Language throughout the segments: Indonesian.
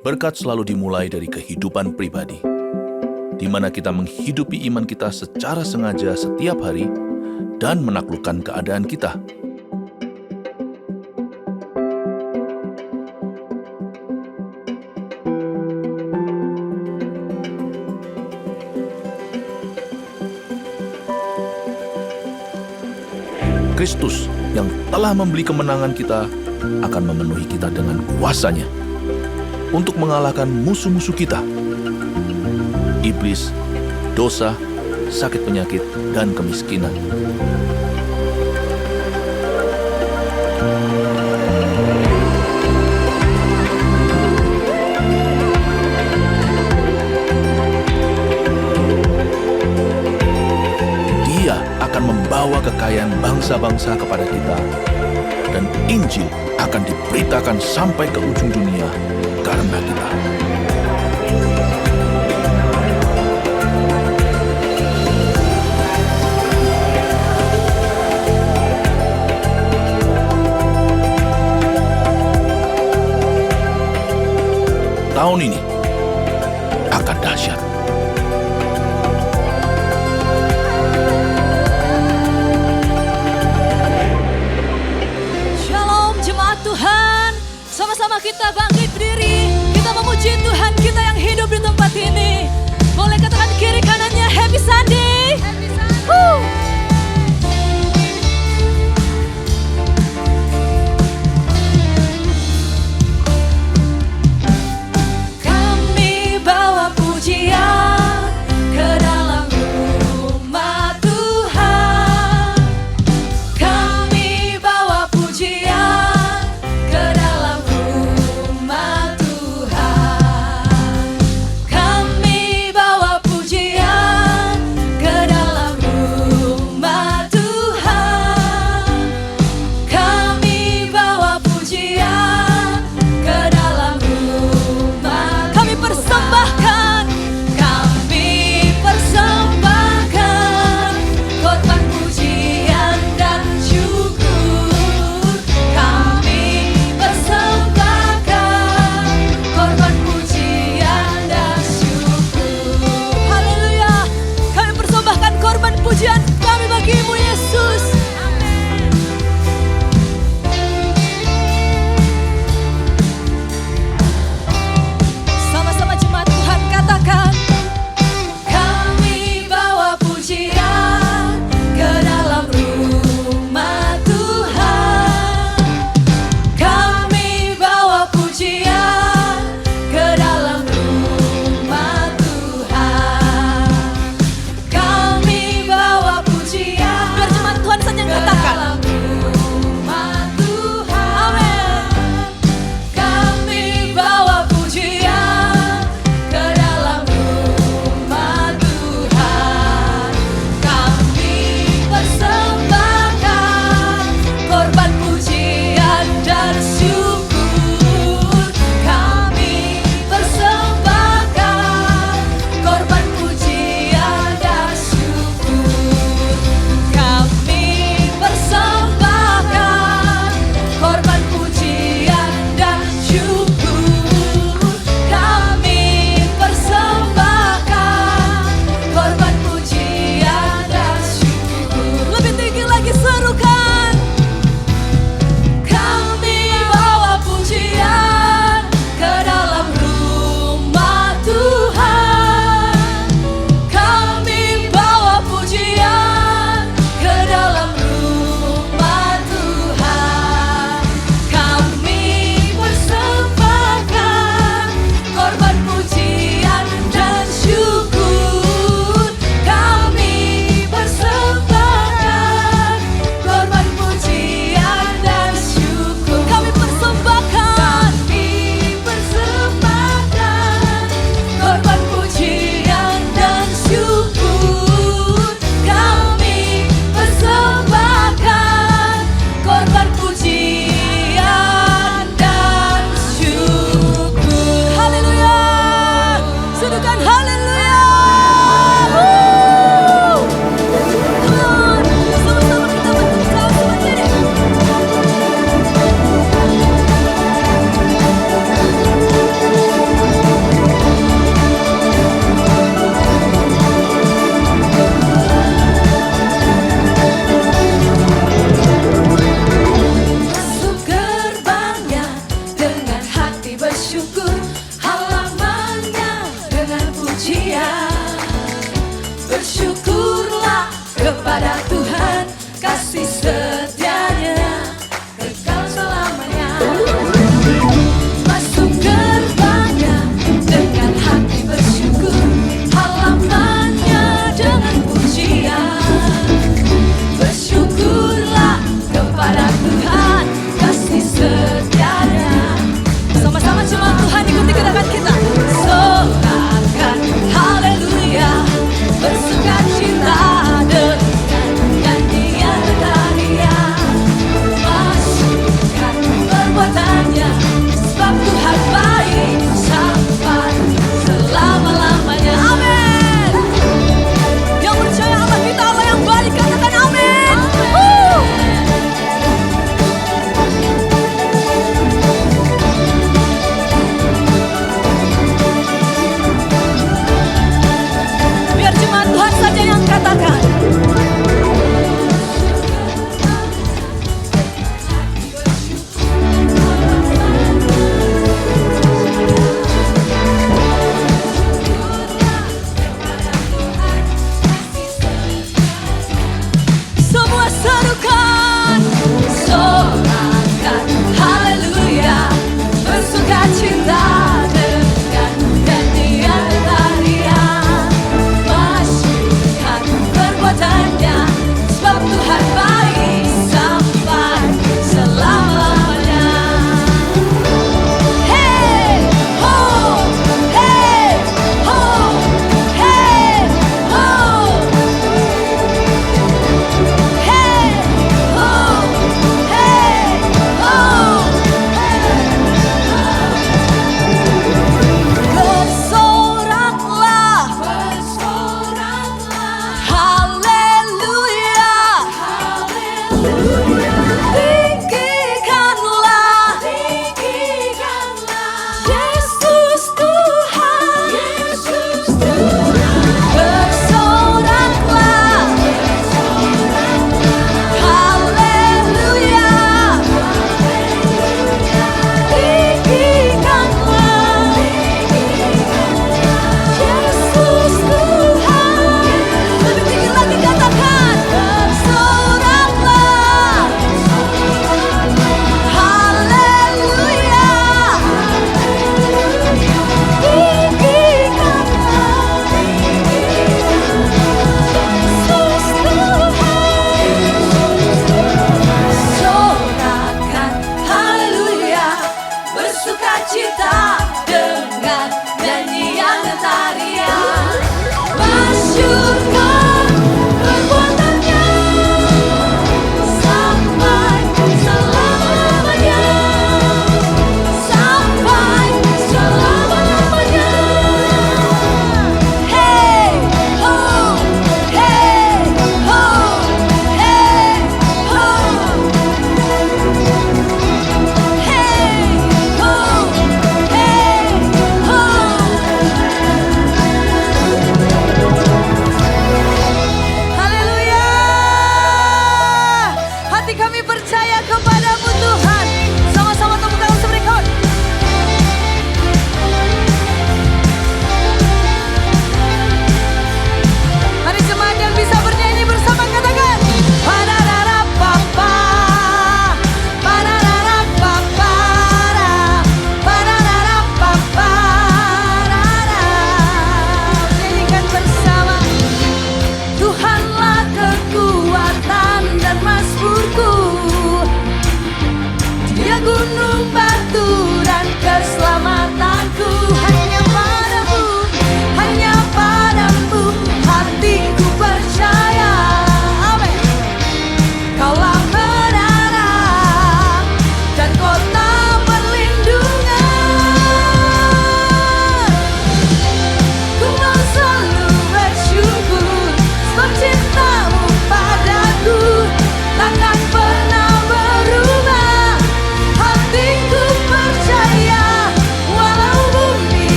Berkat selalu dimulai dari kehidupan pribadi, di mana kita menghidupi iman kita secara sengaja setiap hari dan menaklukkan keadaan kita. Kristus yang telah membeli kemenangan kita akan memenuhi kita dengan kuasa-Nya untuk mengalahkan musuh-musuh kita, iblis, dosa, sakit penyakit, dan kemiskinan. Dia akan membawa kekayaan bangsa-bangsa kepada kita, dan Injil akan diberitakan sampai ke ujung dunia karena kita. Tahun ini akan dahsyat. Shalom jemaat Tuhan, sama-sama kita bangkit berdiri, kita memuji Tuhan kita yang hidup di tempat ini. Boleh katakan kiri kanannya Happy Sunday. Kami bawa pujian ke dalam rumah Tuhan. Kami bawa pujian ke dalam rumah Tuhan. kepada Tuhan, kasih setianya kekal selamanya. Masuk gerbangnya dengan hati bersyukur, halamannya dengan pujian. Bersyukurlah kepada Tuhan, kasih setianya. Sama-sama cuma Tuhan ikuti gerakan kita. Sorakan haleluya, bersukacita dengan nyanyian tarian. Masyurkan perbuatannya, sebab Tuhan baik sampai selama-lamanya. Amin. Yang percaya Allah kita Allah yang baik, katakan amin. Biar cuma Tuhan saja yang katakan. Semua serukan, sorakan haleluya, bersukacita dengan nyanyian tarian. Masyurkan perbuatannya, sebab Tuhan baik sampai selama-lamanya. Hey ho, hey ho, hey ho. Hey ho, hey ho, bersoraklah, haleluya, tinggikanlah, Yesus Tuhan, bersoraklah, haleluya, tinggikanlah, Yesus Tuhan. Lebih tinggi lagi katakan, bersoraklah, haleluya, tinggikanlah, Yesus Tuhan. Sorakan haleluya, bersukacita dengan nyanyian dan tarian. Masyurkan perbuatannya sampai selama-lamanya, sampai selama-lamanya. Hey ho, hey ho, hey ho. Hey ho, hey ho.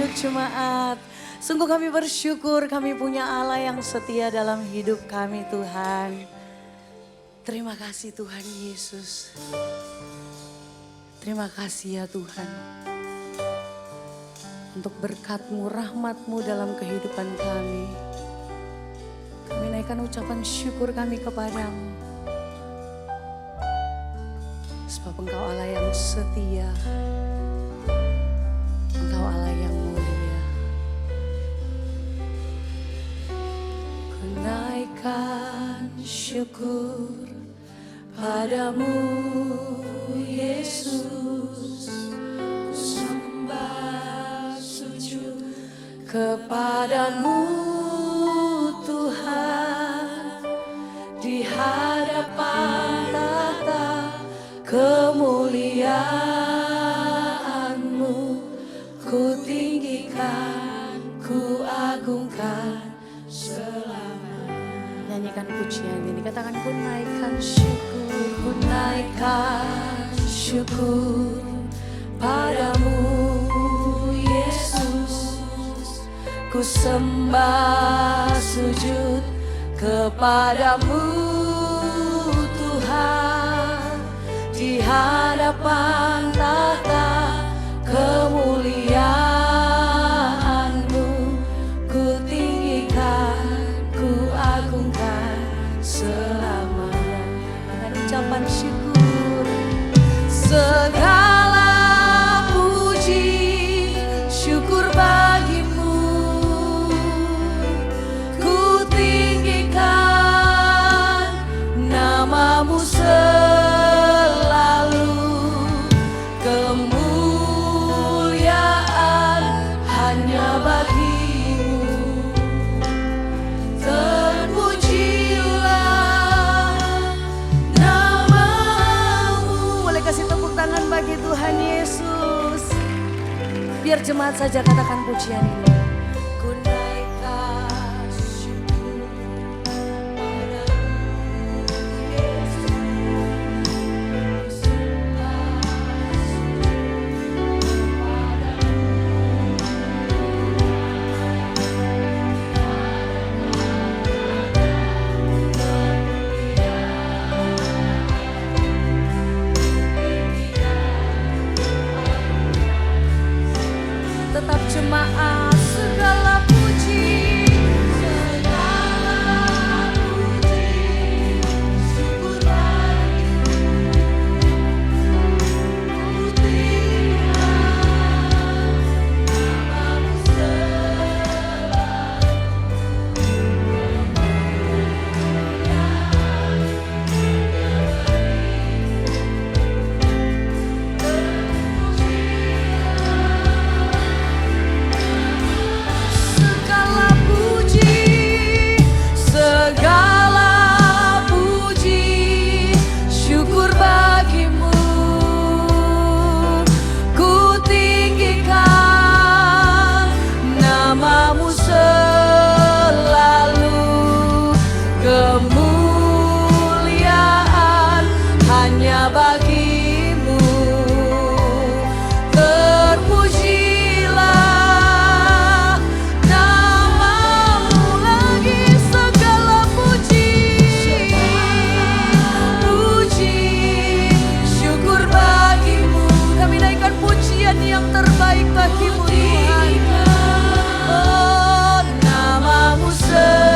untuk jemaat. Sungguh kami bersyukur kami punya Allah yang setia dalam hidup kami Tuhan. Terima kasih Tuhan Yesus. Terima kasih ya Tuhan. Untuk berkat-Mu, rahmat-Mu dalam kehidupan kami. Kami naikkan ucapan syukur kami kepadamu. Sebab Engkau Allah yang setia. Engkau Allah yang mulia. Ku naikkan syukur padamu Yesus. Ku sembah sujud kepadamu Tuhan. Di hadapan tata kemuliaan-Mu, ku tinggikan, ku agungkan selamanya. Nyanyikan pujian ini, katakan ku naikkan syukur, ku naikkan syukur padamu Yesus. Ku sembah sujud kepadamu Tuhan. Di hadapan tata kemuliaan-Mu, ku tinggikan, ku agungkan selamanya. Dengan ucapan syukur, segala puji syukur bagimu, ku tinggikan nama-Mu selalu. Kemuliaan hanya bagimu. Terpujilah nama-Mu. Boleh kasih tepuk tangan bagi Tuhan Yesus. Biar jemaat saja katakan pujian ini. Ku naikkan syukur padamu Yesus. Tetap jemaat, segala puji, segala puji syukur bagimu. Ku tinggikan nama-Mu selalu. Segala puji, segala puji syukur bagimu. Ku tinggikan nama-Mu selalu. Kemuliaan hanya bagimu. Terpujilah nama-Mu lagi, segala puji, puji syukur bagimu. Kami naikkan pujian yang terbaik bagimu Tuhan. Oh, nama-Mu selalu.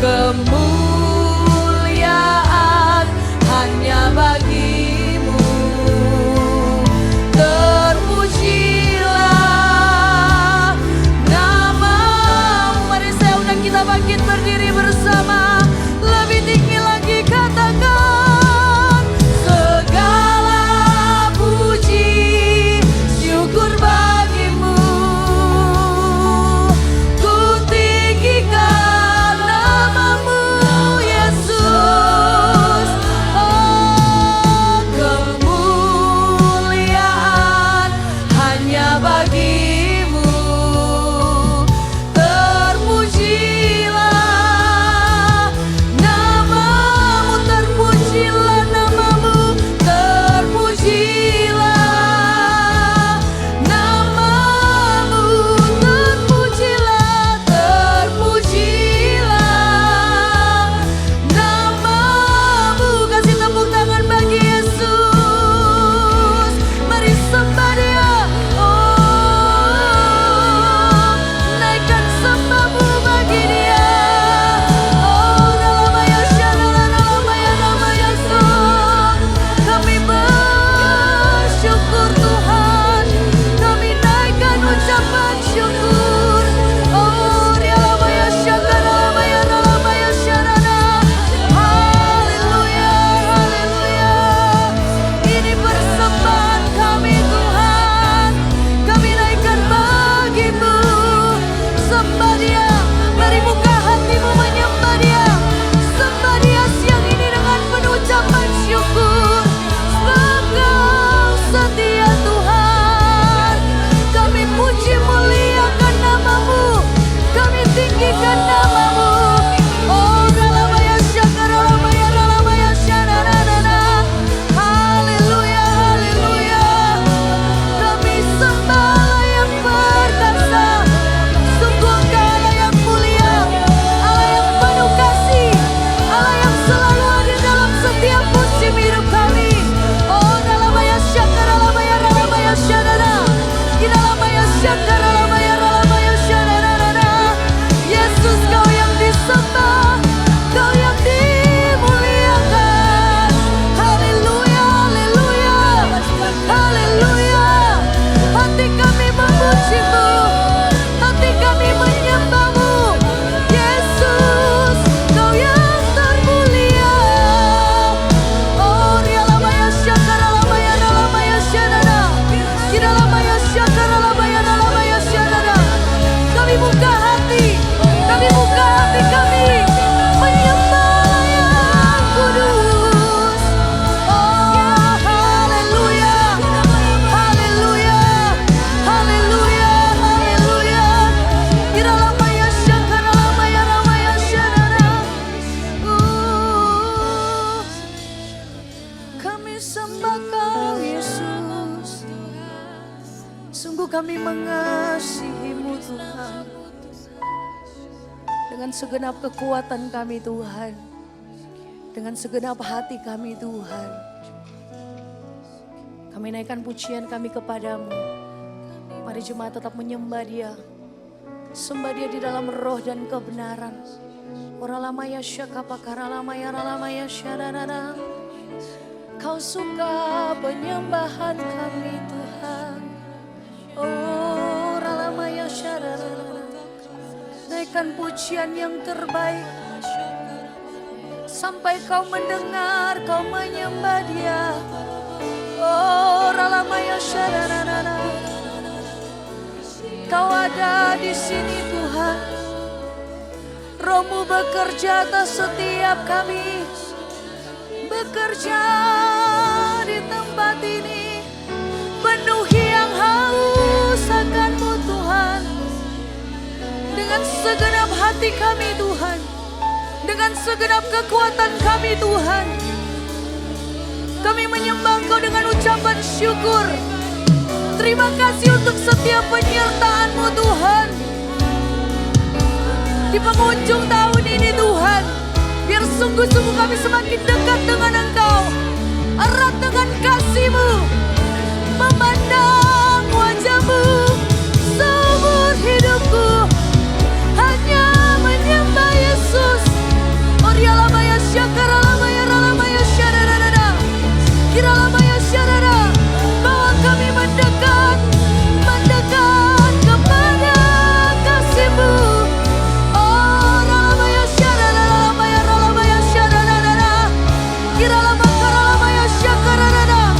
Kemuliaan hanya bagimu. Terpujilah nama-Mu. Mari saya undang kita bangkit berdiri bersama. Lebih tinggi lagi katakan, segala puji kami mengasihi-Mu Tuhan. Dengan segenap kekuatan kami Tuhan. Dengan segenap hati kami Tuhan. Kami naikkan pujian kami kepadamu. Mari jemaat tetap menyembah Dia. Sembah Dia di dalam roh dan kebenaran. Oralamaya syakapakaralamaya ralamaya syadadada. Kau suka penyembahan kami Tuhan. Oh ralamaya syadadada. Naikkan pujian yang terbaik. Sampai kau mendengar, kau menyembah Dia. Oh ralamaya syadadada. Kau ada di sini Tuhan. Roh-Mu bekerja atas setiap kami. Bekerja di tempat ini. Penuhi yang haus akan-Mu Tuhan. Dengan segenap hati kami Tuhan. Dengan segenap kekuatan kami Tuhan. Kami menyembah Engkau dengan ucapan syukur. Terima kasih untuk setiap penyertaan-Mu Tuhan. Di penghujung tahun ini Tuhan, biar sungguh-sungguh kami semakin dekat dengan Engkau. Erat dengan kasih-Mu. Memandang wajah-Mu seumur hidupku. Hanya menyembah Yesus. Orialamaya syakaralamaya ralamaya syadadada. Kiralamaya syadada. Bawa kami mendekat, mendekat kepada kasih-Mu. Oh ralamaya syadada ralamaya ralamaya syadadada. Kiralamaya ralamaya syakaralamaya.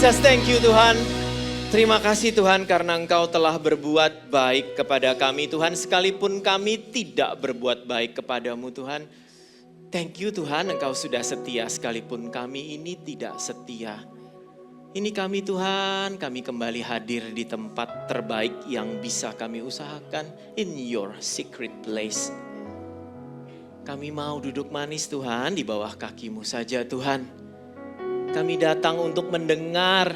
Jesus, thank you Tuhan. Terima kasih Tuhan karena Engkau telah berbuat baik kepada kami Tuhan. Sekalipun kami tidak berbuat baik kepadamu Tuhan. Thank you Tuhan, Engkau sudah setia sekalipun kami ini tidak setia. Ini kami Tuhan, kami kembali hadir di tempat terbaik yang bisa kami usahakan. In your secret place. Kami mau duduk manis Tuhan di bawah kaki-Mu saja Tuhan. Kami datang untuk mendengar.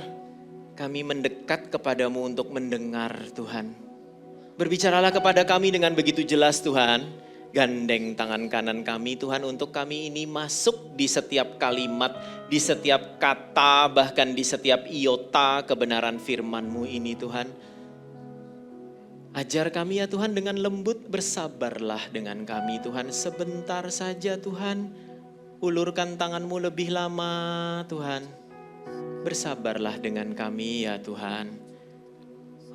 Kami mendekat kepadamu untuk mendengar Tuhan. Berbicaralah kepada kami dengan begitu jelas Tuhan. Gandeng tangan kanan kami Tuhan untuk kami ini masuk di setiap kalimat, di setiap kata, bahkan di setiap iota kebenaran firman-Mu ini Tuhan. Ajar kami ya Tuhan dengan lembut, bersabarlah dengan kami Tuhan. Sebentar saja Tuhan, ulurkan tangan-Mu lebih lama Tuhan. Bersabarlah dengan kami ya Tuhan.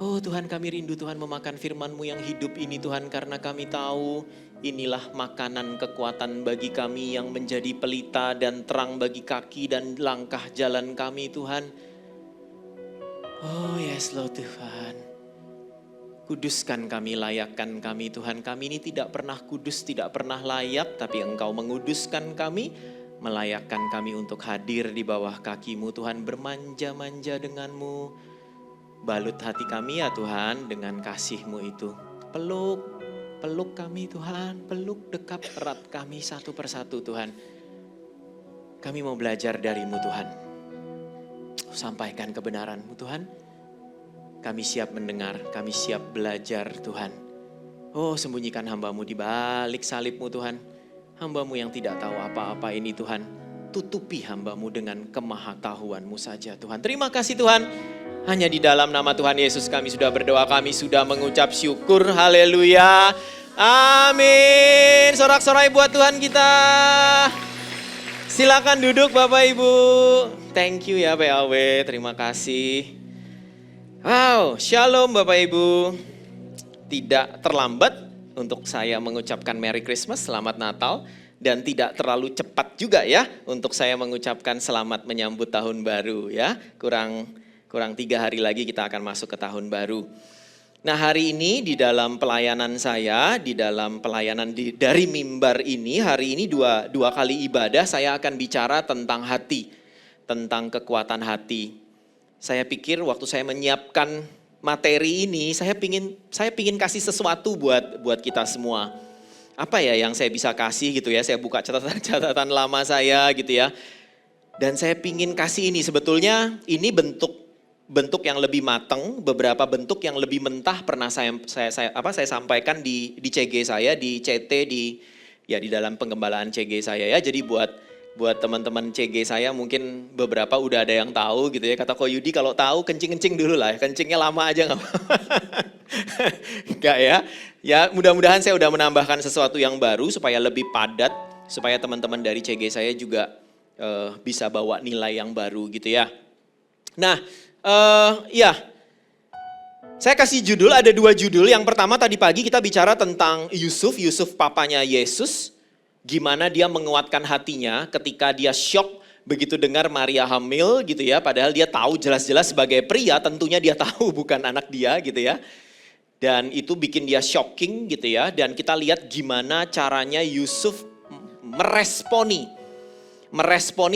Oh Tuhan, kami rindu Tuhan memakan firman-Mu yang hidup ini Tuhan. Karena kami tahu inilah makanan kekuatan bagi kami yang menjadi pelita dan terang bagi kaki dan langkah jalan kami Tuhan. Oh yes Lord Tuhan. Kuduskan kami, layakkan kami Tuhan. Kami ini tidak pernah kudus, tidak pernah layak. Tapi Engkau menguduskan kami. Melayakkan kami untuk hadir di bawah kaki-Mu Tuhan, bermanja-manja dengan-Mu. Balut hati kami ya Tuhan dengan kasih-Mu itu. Peluk kami Tuhan, peluk dekat erat kami satu persatu Tuhan. Kami mau belajar dari-Mu Tuhan. Sampaikan kebenaran-Mu Tuhan. Kami siap mendengar, kami siap belajar Tuhan. Oh sembunyikan hamba-Mu di balik salib-Mu Tuhan. Hamba-Mu yang tidak tahu apa-apa ini Tuhan. Tutupi hamba-Mu dengan kemahatauan-Mu saja Tuhan. Terima kasih Tuhan. Hanya di dalam nama Tuhan Yesus kami sudah berdoa. Kami sudah mengucap syukur. Haleluya. Amin. Sorak-sorai buat Tuhan kita. Silakan duduk Bapak Ibu. Thank you ya PAW. Terima kasih. Wow. Shalom Bapak Ibu. Tidak terlambat untuk saya mengucapkan Merry Christmas, Selamat Natal. Dan tidak terlalu cepat juga ya untuk saya mengucapkan selamat menyambut tahun baru ya. Kurang 3 hari lagi kita akan masuk ke tahun baru. Nah hari ini di dalam pelayanan saya, di dalam pelayanan dari mimbar ini, hari ini dua kali ibadah saya akan bicara tentang hati. Tentang kekuatan hati. Saya pikir waktu saya menyiapkan materi ini, saya pingin kasih sesuatu buat kita semua. Apa ya yang saya bisa kasih gitu ya, saya buka catatan lama saya gitu ya. Dan saya pingin kasih ini, sebetulnya ini bentuk yang lebih matang, beberapa bentuk yang lebih mentah pernah saya sampaikan di CG saya, di CT, di dalam penggembalaan CG saya ya. Jadi buat teman-teman CG saya mungkin beberapa udah ada yang tahu gitu ya. Kata Ko Yudi kalau tahu kencing-kencing dulu lah. Kencingnya lama aja gak apa-apa. Enggak ya. Ya mudah-mudahan saya udah menambahkan sesuatu yang baru supaya lebih padat. Supaya teman-teman dari CG saya juga bisa bawa nilai yang baru gitu ya. Nah saya kasih judul, ada 2 judul. Yang pertama tadi pagi kita bicara tentang Yusuf papanya Yesus. Gimana dia menguatkan hatinya ketika dia shock begitu dengar Maria hamil gitu ya. Padahal dia tahu jelas-jelas sebagai pria tentunya dia tahu bukan anak dia gitu ya. Dan itu bikin dia shocking gitu ya. Dan kita lihat gimana caranya Yusuf meresponi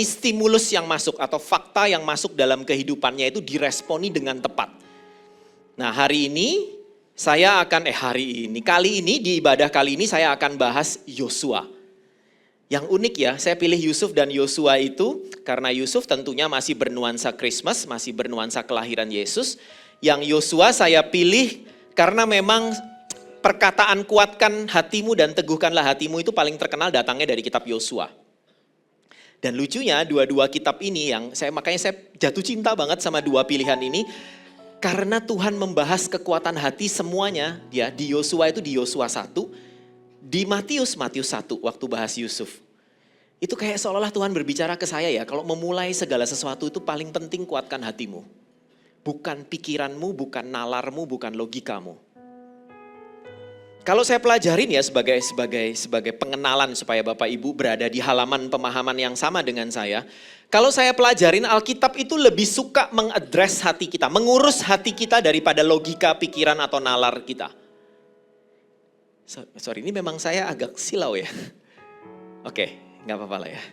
stimulus yang masuk atau fakta yang masuk dalam kehidupannya itu diresponi dengan tepat. Nah kali ini di ibadah kali ini saya akan bahas Yosua. Yang unik ya, saya pilih Yusuf dan Yosua itu karena Yusuf tentunya masih bernuansa Christmas, masih bernuansa kelahiran Yesus. Yang Yosua saya pilih karena memang perkataan kuatkan hatimu dan teguhkanlah hatimu itu paling terkenal datangnya dari kitab Yosua. Dan lucunya dua-dua kitab ini makanya saya jatuh cinta banget sama 2 pilihan ini. Karena Tuhan membahas kekuatan hati semuanya ya, di Yosua itu di Yosua 1. Di Matius 1 waktu bahas Yusuf. Itu kayak seolah-olah Tuhan berbicara ke saya ya. Kalau memulai segala sesuatu itu paling penting kuatkan hatimu. Bukan pikiranmu, bukan nalarmu, bukan logikamu. Kalau saya pelajarin ya sebagai pengenalan supaya Bapak Ibu berada di halaman pemahaman yang sama dengan saya. Kalau saya pelajarin Alkitab itu lebih suka mengadres hati kita, mengurus hati kita daripada logika, pikiran atau nalar kita. Sorry, ini memang saya agak silau ya. Oke, nggak apa-apa lah ya.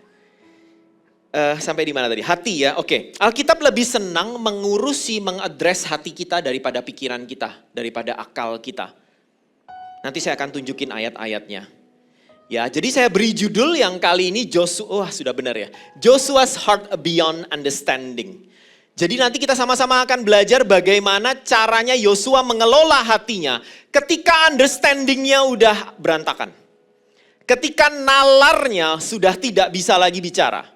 Sampai di mana tadi? Hati ya, oke. Alkitab lebih senang mengurusi, mengadres hati kita daripada pikiran kita, daripada akal kita. Nanti saya akan tunjukin ayat-ayatnya. Ya, jadi saya beri judul yang kali ini Joshua, sudah benar ya. Joshua's Heart Beyond Understanding. Jadi nanti kita sama-sama akan belajar bagaimana caranya Yosua mengelola hatinya ketika understandingnya udah berantakan. Ketika nalarnya sudah tidak bisa lagi bicara.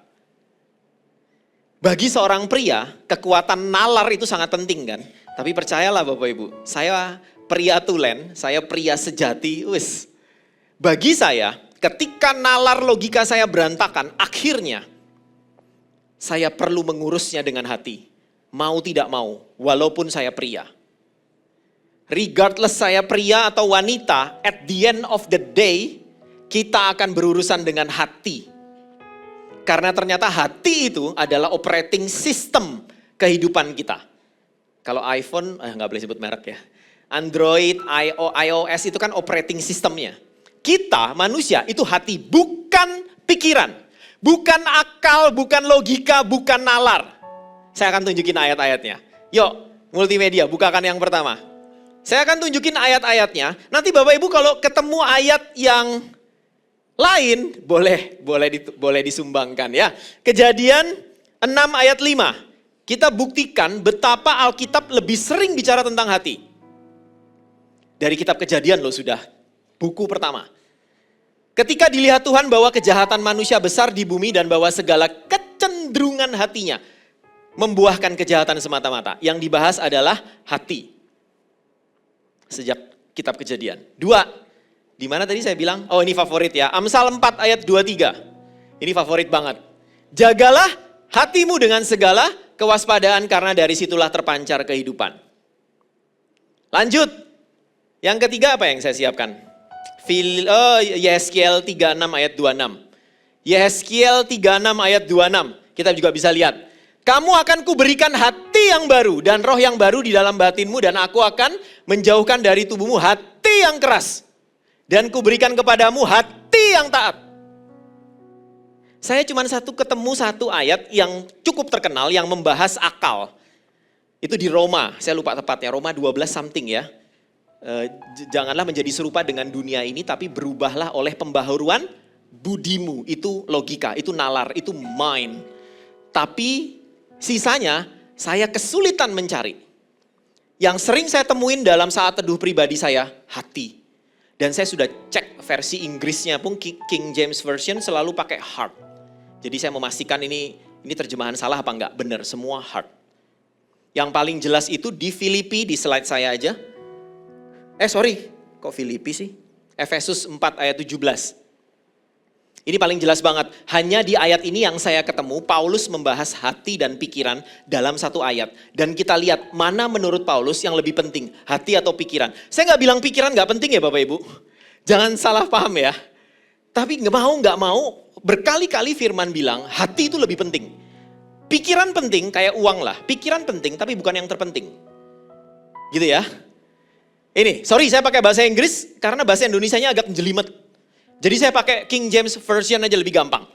Bagi seorang pria, kekuatan nalar itu sangat penting kan. Tapi percayalah Bapak Ibu, saya pria tulen, saya pria sejati, bagi saya ketika nalar logika saya berantakan, akhirnya saya perlu mengurusnya dengan hati. Mau tidak mau, walaupun saya pria. Regardless saya pria atau wanita, at the end of the day, kita akan berurusan dengan hati. Karena ternyata hati itu adalah operating system kehidupan kita. Kalau iPhone, nggak boleh sebut merek ya. Android, iOS itu kan operating systemnya. Kita manusia itu hati, bukan pikiran. Bukan akal, bukan logika, bukan nalar. Saya akan tunjukin ayat-ayatnya. Yuk, multimedia, bukakan yang pertama. Saya akan tunjukin ayat-ayatnya. Nanti Bapak Ibu kalau ketemu ayat yang lain, boleh disumbangkan ya. Kejadian 6 ayat 5. Kita buktikan betapa Alkitab lebih sering bicara tentang hati. Dari kitab Kejadian loh sudah, buku pertama. Ketika dilihat Tuhan bahwa kejahatan manusia besar di bumi dan bahwa segala kecenderungan hatinya membuahkan kejahatan semata-mata. Yang dibahas adalah hati. Sejak kitab Kejadian. 2, di mana tadi saya bilang? Oh ini favorit ya, Amsal 4 ayat 23. Ini favorit banget. Jagalah hatimu dengan segala kewaspadaan karena dari situlah terpancar kehidupan. Lanjut. Yang ketiga apa yang saya siapkan? Yehezkiel 36 ayat 26. Yehezkiel 36 ayat 26. Kita juga bisa lihat. Kamu akan kuberikan hati yang baru dan roh yang baru di dalam batinmu dan aku akan menjauhkan dari tubuhmu hati yang keras. Dan kuberikan kepadamu hati yang taat. Saya cuma ketemu satu ayat yang cukup terkenal yang membahas akal. Itu di Roma, saya lupa tepatnya, Roma 12 something ya. Janganlah menjadi serupa dengan dunia ini tapi berubahlah oleh pembaharuan budimu. Itu logika, itu nalar, itu mind. Tapi sisanya saya kesulitan mencari. Yang sering saya temuin dalam saat teduh pribadi saya, hati. Dan saya sudah cek versi Inggrisnya pun King James Version selalu pakai heart. Jadi saya memastikan ini terjemahan salah apa enggak, benar semua heart. Yang paling jelas itu di Filipi, di slide saya aja. Kok Filipi sih? Efesus 4 ayat 17. Ini paling jelas banget. Hanya di ayat ini yang saya ketemu, Paulus membahas hati dan pikiran dalam satu ayat. Dan kita lihat mana menurut Paulus yang lebih penting, hati atau pikiran. Saya nggak bilang pikiran nggak penting ya Bapak Ibu. Jangan salah paham ya. Tapi nggak mau, berkali-kali firman bilang hati itu lebih penting. Pikiran penting kayak uang lah. Pikiran penting tapi bukan yang terpenting. Gitu ya. Ini, saya pakai bahasa Inggris karena bahasa Indonesianya agak jelimet. Jadi saya pakai King James Version aja lebih gampang.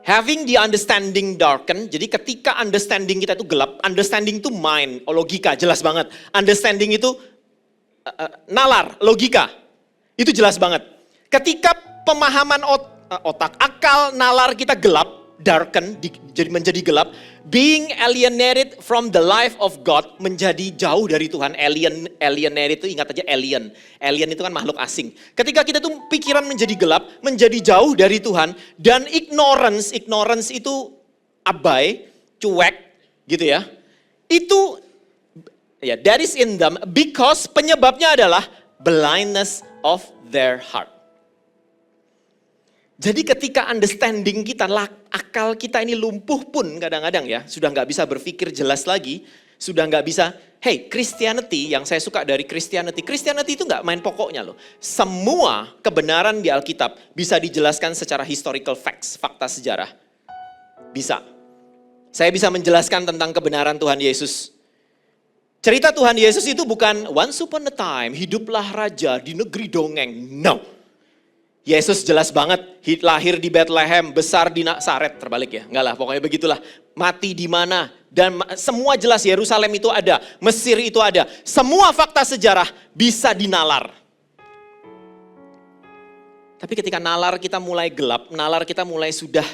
Having the understanding darken, jadi ketika understanding kita itu gelap, understanding itu mind, logika, jelas banget. Understanding itu nalar, logika, itu jelas banget. Ketika pemahaman otak, akal, nalar kita gelap, darken, menjadi gelap, being alienated from the life of God, menjadi jauh dari Tuhan. Alienated itu ingat aja alien. Alien itu kan makhluk asing. Ketika kita tuh pikiran menjadi gelap, menjadi jauh dari Tuhan, dan ignorance itu abai, cuek gitu ya. Itu ya that is in them because penyebabnya adalah blindness of their heart. Jadi ketika akal kita ini lumpuh pun kadang-kadang ya, sudah nggak bisa berpikir jelas lagi, Sudah nggak bisa, hey Christianity yang saya suka dari Christianity itu nggak main pokoknya loh. Semua kebenaran di Alkitab bisa dijelaskan secara historical facts, fakta sejarah. Bisa. Saya bisa menjelaskan tentang kebenaran Tuhan Yesus. Cerita Tuhan Yesus itu bukan once upon a time, hiduplah raja di negeri dongeng. No. Yesus jelas banget lahir di Bethlehem, besar di Nazaret, terbalik ya. Enggak lah, pokoknya begitulah. Mati di mana, dan semua jelas Yerusalem itu ada, Mesir itu ada. Semua fakta sejarah bisa dinalar. Tapi ketika nalar kita mulai gelap, nalar kita mulai sudah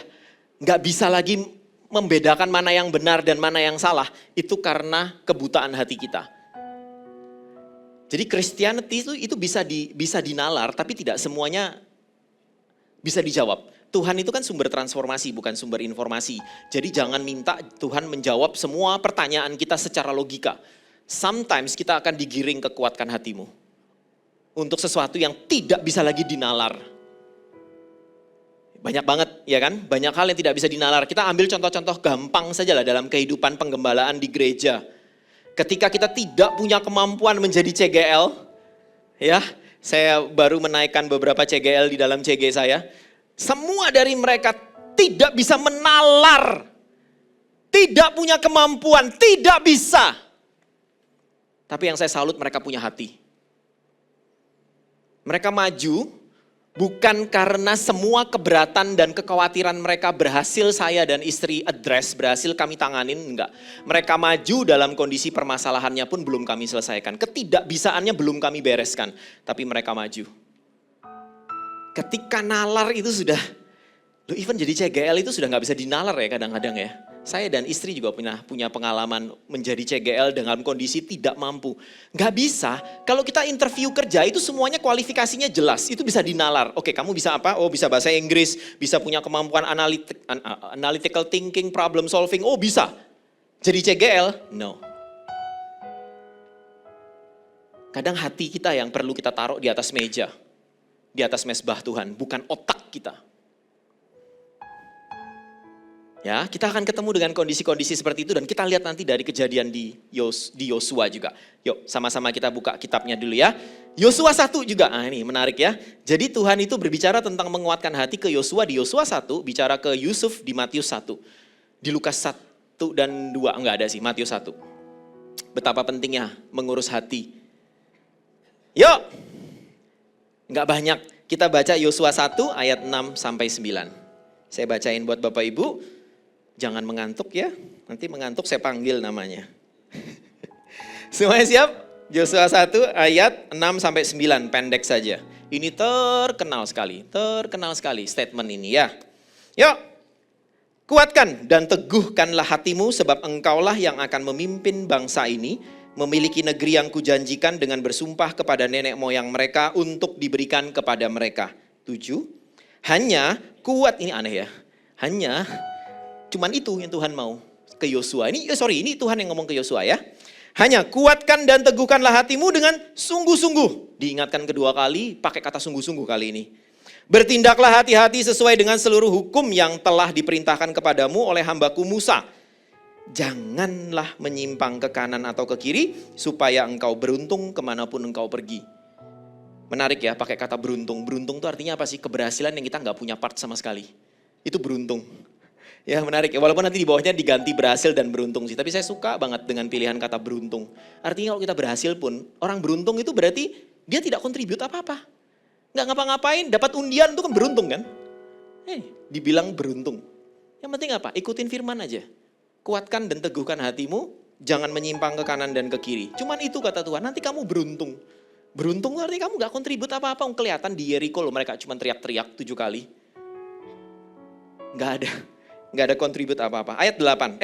nggak bisa lagi membedakan mana yang benar dan mana yang salah, itu karena kebutaan hati kita. Jadi Christianity itu bisa dinalar, tapi tidak semuanya bisa dijawab. Tuhan itu kan sumber transformasi, bukan sumber informasi. Jadi jangan minta Tuhan menjawab semua pertanyaan kita secara logika. Sometimes kita akan digiring ke kuatkan hatimu. Untuk sesuatu yang tidak bisa lagi dinalar. Banyak banget ya kan, banyak hal yang tidak bisa dinalar. Kita ambil contoh-contoh gampang saja lah dalam kehidupan penggembalaan di gereja. Ketika kita tidak punya kemampuan menjadi CGL, ya, saya baru menaikkan beberapa CGL di dalam CG saya. Semua dari mereka tidak bisa menalar. Tidak punya kemampuan, tidak bisa. Tapi yang saya salut mereka punya hati. Mereka maju bukan karena semua keberatan dan kekhawatiran mereka berhasil saya dan istri address, berhasil kami tanganin, enggak. Mereka maju dalam kondisi permasalahannya pun belum kami selesaikan. Ketidakbisaannya belum kami bereskan, tapi mereka maju. Ketika nalar itu sudah, even jadi CGL itu sudah nggak bisa dinalar ya kadang-kadang ya. Saya dan istri juga punya pengalaman menjadi CGL dengan kondisi tidak mampu. Nggak bisa, kalau kita interview kerja itu semuanya kualifikasinya jelas, itu bisa dinalar. Oke, kamu bisa apa? Oh, bisa bahasa Inggris, bisa punya kemampuan analytical thinking, problem solving, oh bisa. Jadi CGL? No. Kadang hati kita yang perlu kita taruh di atas meja. Di atas mesbah Tuhan, bukan otak kita. Ya, kita akan ketemu dengan kondisi-kondisi seperti itu dan kita lihat nanti dari kejadian di Yosua juga. Yuk, sama-sama kita buka kitabnya dulu ya. Yosua 1 juga, ini menarik ya. Jadi Tuhan itu berbicara tentang menguatkan hati ke Yosua di Yosua 1, bicara ke Yusuf di Matius 1. Di Lukas 1 dan 2, enggak ada sih, Matius 1. Betapa pentingnya mengurus hati. Yuk. Enggak banyak, kita baca Yosua 1 ayat 6 sampai 9. Saya bacain buat Bapak Ibu, jangan mengantuk ya, nanti mengantuk saya panggil namanya. Semuanya siap? Yosua 1 ayat 6 sampai 9, pendek saja. Ini terkenal sekali statement ini ya. Yuk, kuatkan dan teguhkanlah hatimu sebab engkaulah yang akan memimpin bangsa ini, memiliki negeri yang kujanjikan dengan bersumpah kepada nenek moyang mereka untuk diberikan kepada mereka. 7. Hanya kuat, ini aneh ya. Hanya cuman itu yang Tuhan mau ke Yosua. Ini Tuhan yang ngomong ke Yosua ya. Hanya kuatkan dan teguhkanlah hatimu dengan sungguh-sungguh. Diingatkan kedua kali, pakai kata sungguh-sungguh kali ini. Bertindaklah hati-hati sesuai dengan seluruh hukum yang telah diperintahkan kepadamu oleh hambaku Musa. Janganlah menyimpang ke kanan atau ke kiri, supaya engkau beruntung kemanapun engkau pergi. Menarik ya, pakai kata beruntung. Beruntung itu artinya apa sih? Keberhasilan yang kita nggak punya part sama sekali. Itu beruntung. Ya menarik ya, walaupun nanti di bawahnya diganti berhasil dan beruntung sih. Tapi saya suka banget dengan pilihan kata beruntung. Artinya kalau kita berhasil pun, orang beruntung itu berarti dia tidak kontribut apa-apa. Nggak ngapa-ngapain, dapat undian itu kan beruntung kan? Dibilang beruntung. Yang penting apa? Ikutin firman aja. Kuatkan dan teguhkan hatimu, jangan menyimpang ke kanan dan ke kiri. Cuman itu kata Tuhan, nanti kamu beruntung. Beruntung artinya kamu gak kontribut apa-apa. Kelihatan di Yeriko loh, mereka cuma teriak-teriak 7 kali. Gak ada kontribut apa-apa. Ayat 8,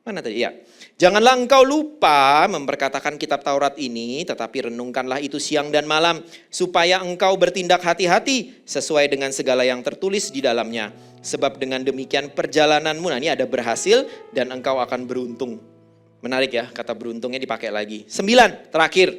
mana tadi? Ya. Janganlah engkau lupa memperkatakan kitab Taurat ini, tetapi renungkanlah itu siang dan malam, supaya engkau bertindak hati-hati sesuai dengan segala yang tertulis di dalamnya. Sebab dengan demikian perjalananmu, nah ini ada berhasil dan engkau akan beruntung. Menarik ya, kata beruntungnya dipakai lagi. 9, terakhir.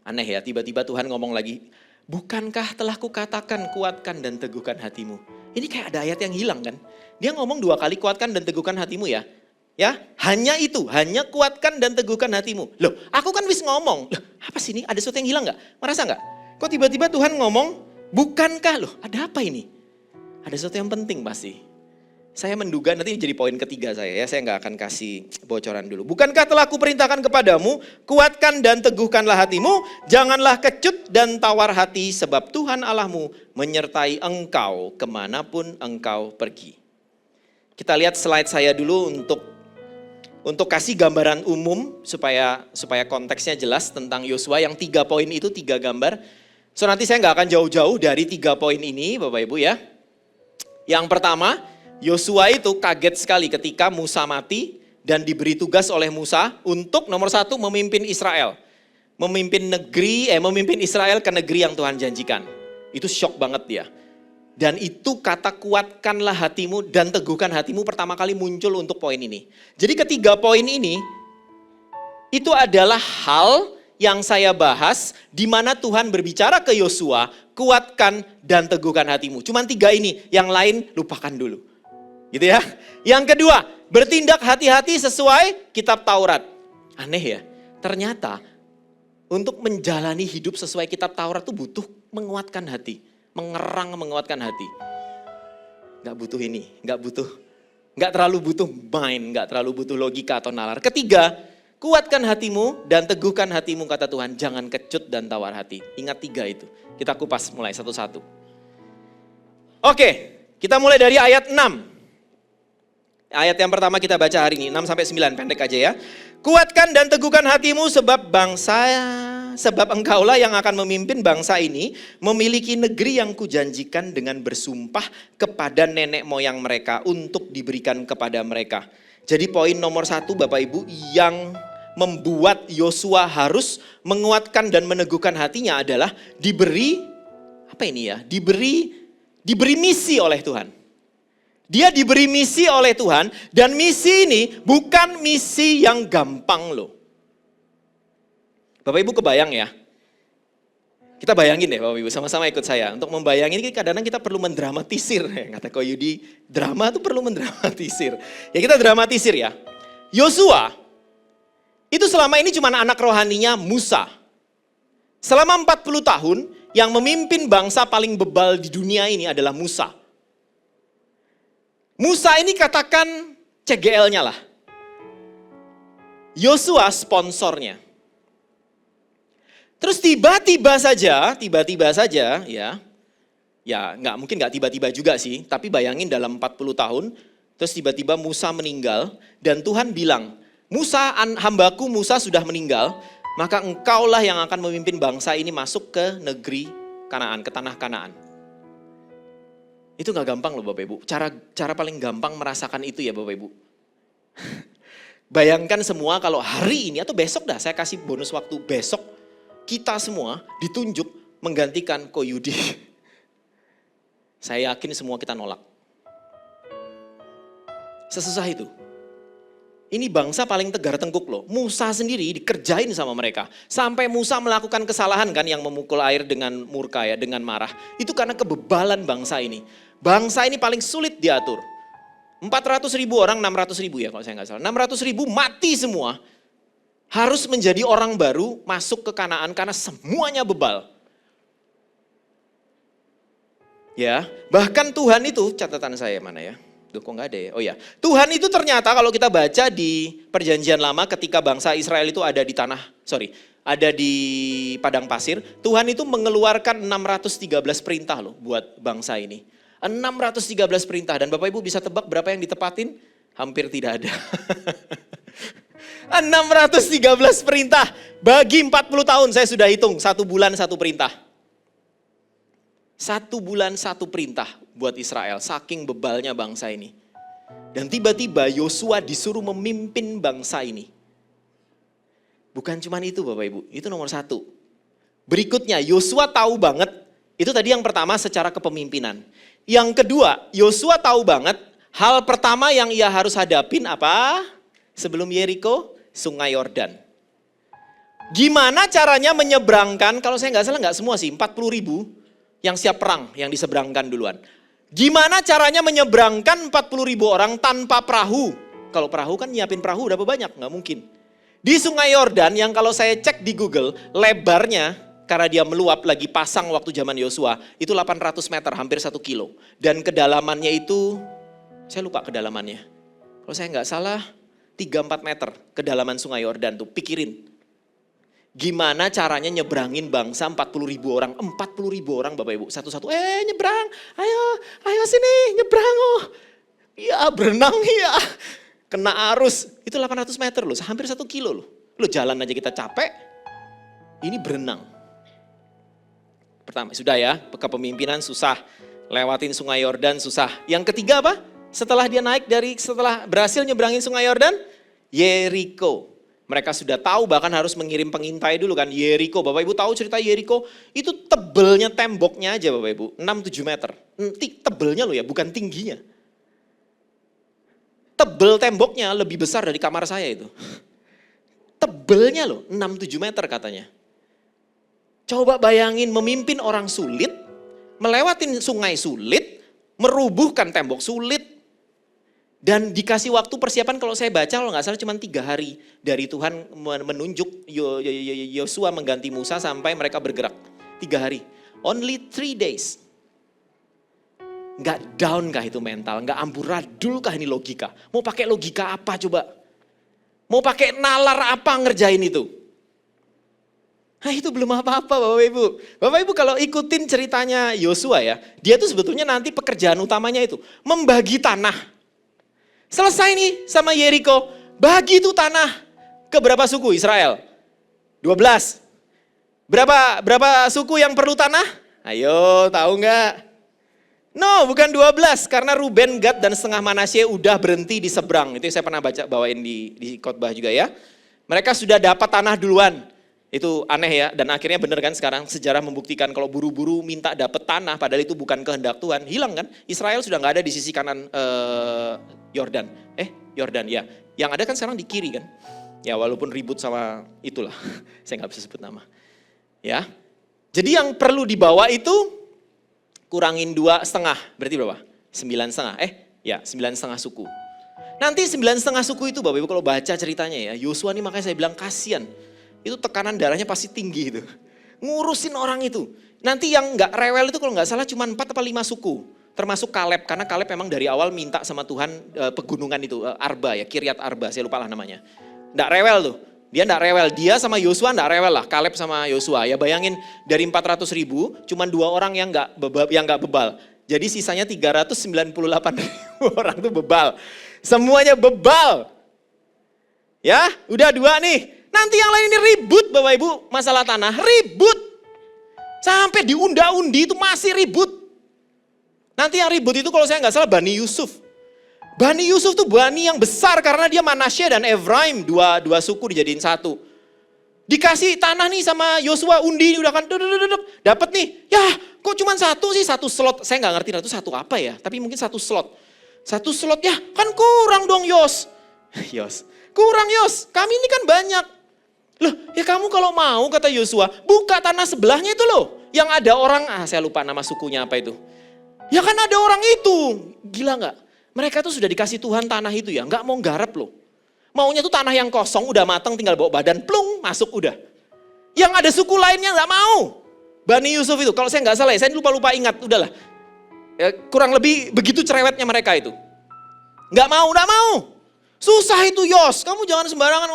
Aneh ya, tiba-tiba Tuhan ngomong lagi. Bukankah telah kukatakan kuatkan dan teguhkan hatimu? Ini kayak ada ayat yang hilang kan. Dia ngomong 2 kali kuatkan dan teguhkan hatimu ya. Ya, hanya itu, hanya kuatkan dan teguhkan hatimu. Loh, aku kan wis ngomong. Loh, apa sih ini? Ada sesuatu yang hilang nggak? Merasa nggak? Kok tiba-tiba Tuhan ngomong, bukankah? Loh, ada apa ini? Ada sesuatu yang penting pasti. Saya menduga nanti jadi poin ketiga saya nggak akan kasih bocoran dulu. Bukankah telah kuperintahkan kepadamu, kuatkan dan teguhkanlah hatimu, janganlah kecut dan tawar hati, sebab Tuhan Allahmu menyertai engkau kemanapun engkau pergi. Kita lihat slide saya dulu untuk kasih gambaran umum supaya konteksnya jelas tentang Yosua yang 3 poin itu 3 gambar. So nanti saya nggak akan jauh-jauh dari 3 poin ini Bapak Ibu ya. Yang pertama, Yosua itu kaget sekali ketika Musa mati dan diberi tugas oleh Musa untuk nomor 1 memimpin Israel. Memimpin Israel ke negeri yang Tuhan janjikan. Itu shock banget dia. Dan itu kata kuatkanlah hatimu dan teguhkan hatimu pertama kali muncul untuk poin ini. Jadi ketiga poin ini, itu adalah hal yang saya bahas di mana Tuhan berbicara ke Yosua, kuatkan dan teguhkan hatimu. Cuman 3 ini, yang lain lupakan dulu. Gitu ya. Yang kedua, bertindak hati-hati sesuai kitab Taurat. Aneh ya, ternyata untuk menjalani hidup sesuai kitab Taurat itu butuh menguatkan hati. Menguatkan hati. Gak butuh ini, gak terlalu butuh mind, gak terlalu butuh logika atau nalar. Ketiga, kuatkan hatimu dan teguhkan hatimu kata Tuhan, jangan kecut dan tawar hati. Ingat 3 itu, kita kupas mulai satu-satu. Oke, kita mulai dari ayat 6. Ayat yang pertama kita baca hari ini, 6-9, pendek aja ya. Kuatkan dan teguhkan hatimu sebab engkaulah yang akan memimpin bangsa ini memiliki negeri yang kujanjikan dengan bersumpah kepada nenek moyang mereka untuk diberikan kepada mereka. Jadi poin nomor 1 Bapak Ibu yang membuat Yosua harus menguatkan dan meneguhkan hatinya adalah diberi misi oleh Tuhan. Dia diberi misi oleh Tuhan dan misi ini bukan misi yang gampang loh. Bapak Ibu kebayang ya? Kita bayangin deh Bapak Ibu, sama-sama ikut saya. Untuk membayangin ini kadang-kadang kita perlu mendramatisir. Kata Ko Yudi, drama itu perlu mendramatisir. Ya kita dramatisir ya. Yosua itu selama ini cuma anak rohaninya Musa. Selama 40 tahun yang memimpin bangsa paling bebal di dunia ini adalah Musa. Musa ini katakan CGL-nya lah. Yosua sponsornya. Terus tiba-tiba saja mungkin nggak tiba-tiba juga sih, tapi bayangin dalam 40 tahun, terus tiba-tiba Musa meninggal dan Tuhan bilang, Musa, hambaku Musa sudah meninggal, maka engkaulah yang akan memimpin bangsa ini masuk ke negeri Kanaan, ke tanah Kanaan. Itu gak gampang loh Bapak Ibu, cara paling gampang merasakan itu ya Bapak Ibu. Bayangkan semua kalau hari ini atau besok dah, saya kasih bonus waktu besok, kita semua ditunjuk menggantikan Ko Yudi. Saya yakin semua kita nolak. Sesusah itu. Ini bangsa paling tegar tengkuk loh. Musa sendiri dikerjain sama mereka. Sampai Musa melakukan kesalahan kan yang memukul air dengan murka ya, dengan marah. Itu karena kebebalan bangsa ini. Bangsa ini paling sulit diatur. 400.000 orang, 600.000 ya kalau saya nggak salah. 600.000 mati semua. Harus menjadi orang baru masuk ke Kanaan karena semuanya bebal. Ya, bahkan Tuhan itu, catatan saya mana ya? Duh, kok nggak ada ya? Oh ya, Tuhan itu ternyata kalau kita baca di Perjanjian Lama ketika bangsa Israel itu ada di padang pasir, Tuhan itu mengeluarkan 613 perintah loh buat bangsa ini. 613 perintah dan Bapak Ibu bisa tebak berapa yang ditepatin? Hampir tidak ada. 613 perintah bagi 40 tahun saya sudah hitung, 1 bulan 1 perintah. 1 bulan 1 perintah buat Israel, saking bebalnya bangsa ini. Dan tiba-tiba Yosua disuruh memimpin bangsa ini. Bukan cuma itu Bapak Ibu, itu nomor 1. Berikutnya Yosua tahu banget, itu tadi yang pertama secara kepemimpinan. Yang kedua, Yosua tahu banget hal pertama yang ia harus hadapin apa? Sebelum Yeriko, Sungai Yordan. Gimana caranya menyeberangkan, kalau saya nggak salah nggak semua sih, 40.000 yang siap perang, yang diseberangkan duluan. Gimana caranya menyeberangkan 40.000 orang tanpa perahu, Kalau perahu kan nyiapin perahu berapa banyak? Nggak mungkin. Di Sungai Yordan yang kalau saya cek di Google, lebarnya karena dia meluap lagi pasang waktu zaman Yosua, itu 800 meter, hampir 1 kilo. Dan kedalamannya itu, saya lupa kedalamannya. Kalau saya nggak salah, 3-4 meter kedalaman Sungai Yordan tuh, pikirin. Gimana caranya nyebrangin bangsa 40.000 orang, 40.000 orang Bapak Ibu, satu-satu, nyebrang, ayo sini nyebrang oh. Ya berenang ya, kena arus, itu 800 meter loh, hampir 1 kilo loh. Loh jalan aja kita capek, ini berenang. Pertama, sudah ya, kepemimpinan susah, lewatin Sungai Yordan susah. Yang ketiga apa? Setelah dia naik setelah berhasil nyebrangin Sungai Yordan, Yeriko. Mereka sudah tahu bahkan harus mengirim pengintai dulu kan, Yeriko. Bapak Ibu tahu cerita Yeriko? Itu tebelnya temboknya aja Bapak Ibu, 6-7 meter. Tebelnya loh ya, bukan tingginya. Tebel temboknya lebih besar dari kamar saya itu. Tebelnya loh, 6-7 meter katanya. Coba bayangin memimpin orang sulit, melewatin sungai sulit, merubuhkan tembok sulit. Dan dikasih waktu persiapan kalau saya baca kalau nggak salah cuma 3 hari dari Tuhan menunjuk Yosua mengganti Musa sampai mereka bergerak. 3 hari. Only 3 days. Nggak down kah itu mental? Nggak amburadul kah ini logika? Mau pakai logika apa coba? Mau pakai nalar apa ngerjain itu? Nah itu belum apa-apa Bapak Ibu. Bapak Ibu kalau ikutin ceritanya Yosua ya, dia tuh sebetulnya nanti pekerjaan utamanya itu membagi tanah. Selesai nih sama Yeriko, bagi itu tanah ke berapa suku Israel? 12. Berapa suku yang perlu tanah? Ayo tahu nggak? No, bukan 12 karena Ruben, Gad dan setengah Manasye udah berhenti di seberang. Itu saya pernah bawain di khotbah juga ya. Mereka sudah dapat tanah duluan. Itu aneh ya, dan akhirnya bener kan sekarang sejarah membuktikan kalau buru-buru minta dapat tanah padahal itu bukan kehendak Tuhan. Hilang kan? Israel sudah nggak ada di sisi kanan Yordan. Yordan ya. Yang ada kan sekarang di kiri kan. Ya walaupun ribut sama itulah. Saya nggak bisa sebut nama. Ya. Jadi yang perlu dibawa itu kurangin 2,5. Berarti berapa? 9,5. 9,5 suku. Nanti 9,5 suku itu Bapak Ibu kalau baca ceritanya ya. Yosua nih makanya saya bilang kasihan. Itu tekanan darahnya pasti tinggi itu. Ngurusin orang itu. Nanti yang nggak rewel itu kalau nggak salah cuma 4 atau 5 suku. Termasuk Kaleb, karena Kaleb memang dari awal minta sama Tuhan pegunungan itu, Arba ya, Kiryat Arba, saya lupa lah namanya. Nggak rewel tuh, dia nggak rewel, dia sama Yosua nggak rewel lah, Kaleb sama Yosua. Ya bayangin dari 400.000, cuma 2 orang yang nggak bebal. Jadi sisanya 398.000 orang tuh bebal. Semuanya bebal. Ya, udah 2 nih. Nanti yang lain ini ribut Bapak Ibu, masalah tanah, ribut. Sampai diunda-undi itu masih ribut. Nanti yang ribut itu kalau saya nggak salah Bani Yusuf. Bani Yusuf tuh Bani yang besar karena dia Manasye dan Efraim, dua suku dijadiin satu. Dikasih tanah nih sama Yosua, undi udah kan, dapat nih. Ya kok cuma 1 sih, 1 slot. Saya nggak ngerti itu 1 apa ya, tapi mungkin 1 slot. 1 slot ya kan kurang dong Yos. Kurang Yos, kami ini kan banyak. Loh ya kamu kalau mau kata Yosua, buka tanah sebelahnya itu loh. Yang ada orang, saya lupa nama sukunya apa itu. Ya kan ada orang itu, gila gak? Mereka tuh sudah dikasih Tuhan tanah itu ya, gak mau garap loh. Maunya tuh tanah yang kosong, udah matang tinggal bawa badan, plung masuk udah. Yang ada suku lainnya gak mau. Bani Yusuf itu, kalau saya gak salah ya, saya lupa ingat, udahlah. Ya, kurang lebih begitu cerewetnya mereka itu. Gak mau. Susah itu Yos, kamu jangan sembarangan,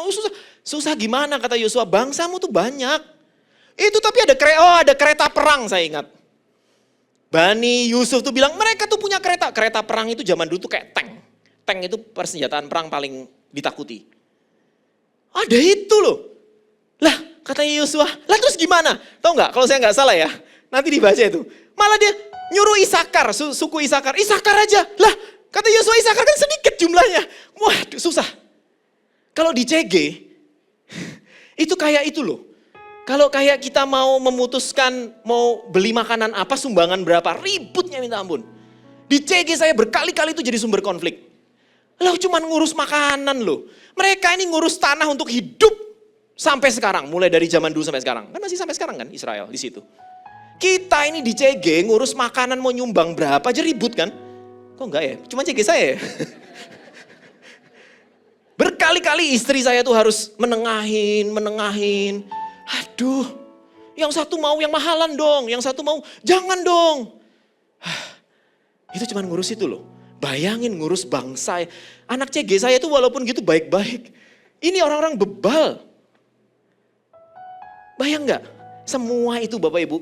susah gimana kata Yosua, bangsamu tuh banyak. Itu tapi ada kereta perang saya ingat. Bani Yusuf tuh bilang mereka tuh punya kereta perang itu zaman dulu tuh kayak tank. Tank itu persenjataan perang paling ditakuti. Ada itu loh. Lah katanya Yosua, lah terus gimana? Tahu nggak kalau saya nggak salah ya, nanti dibaca itu. Malah dia nyuruh Isakar, suku Isakar aja. Lah kata Yosua Isakar kan sedikit jumlahnya. Waduh susah. Kalau di CG, itu kayak itu loh. Kalau kayak kita mau memutuskan mau beli makanan apa, sumbangan berapa, ributnya minta ampun. Di CG saya berkali-kali itu jadi sumber konflik. Loh cuman ngurus makanan loh. Mereka ini ngurus tanah untuk hidup sampai sekarang. Mulai dari zaman dulu sampai sekarang. Kan masih sampai sekarang kan Israel di situ. Kita ini di CG ngurus makanan mau nyumbang berapa aja ribut kan. Kok enggak ya? Cuma CG saya ya. Berkali-kali istri saya tuh harus menengahin. Aduh, yang satu mau yang mahalan dong, yang satu mau jangan dong. Itu cuma ngurus itu loh. Bayangin ngurus bangsa. Anak CG saya tuh walaupun gitu baik-baik. Ini orang-orang bebal. Bayang gak? Semua itu Bapak Ibu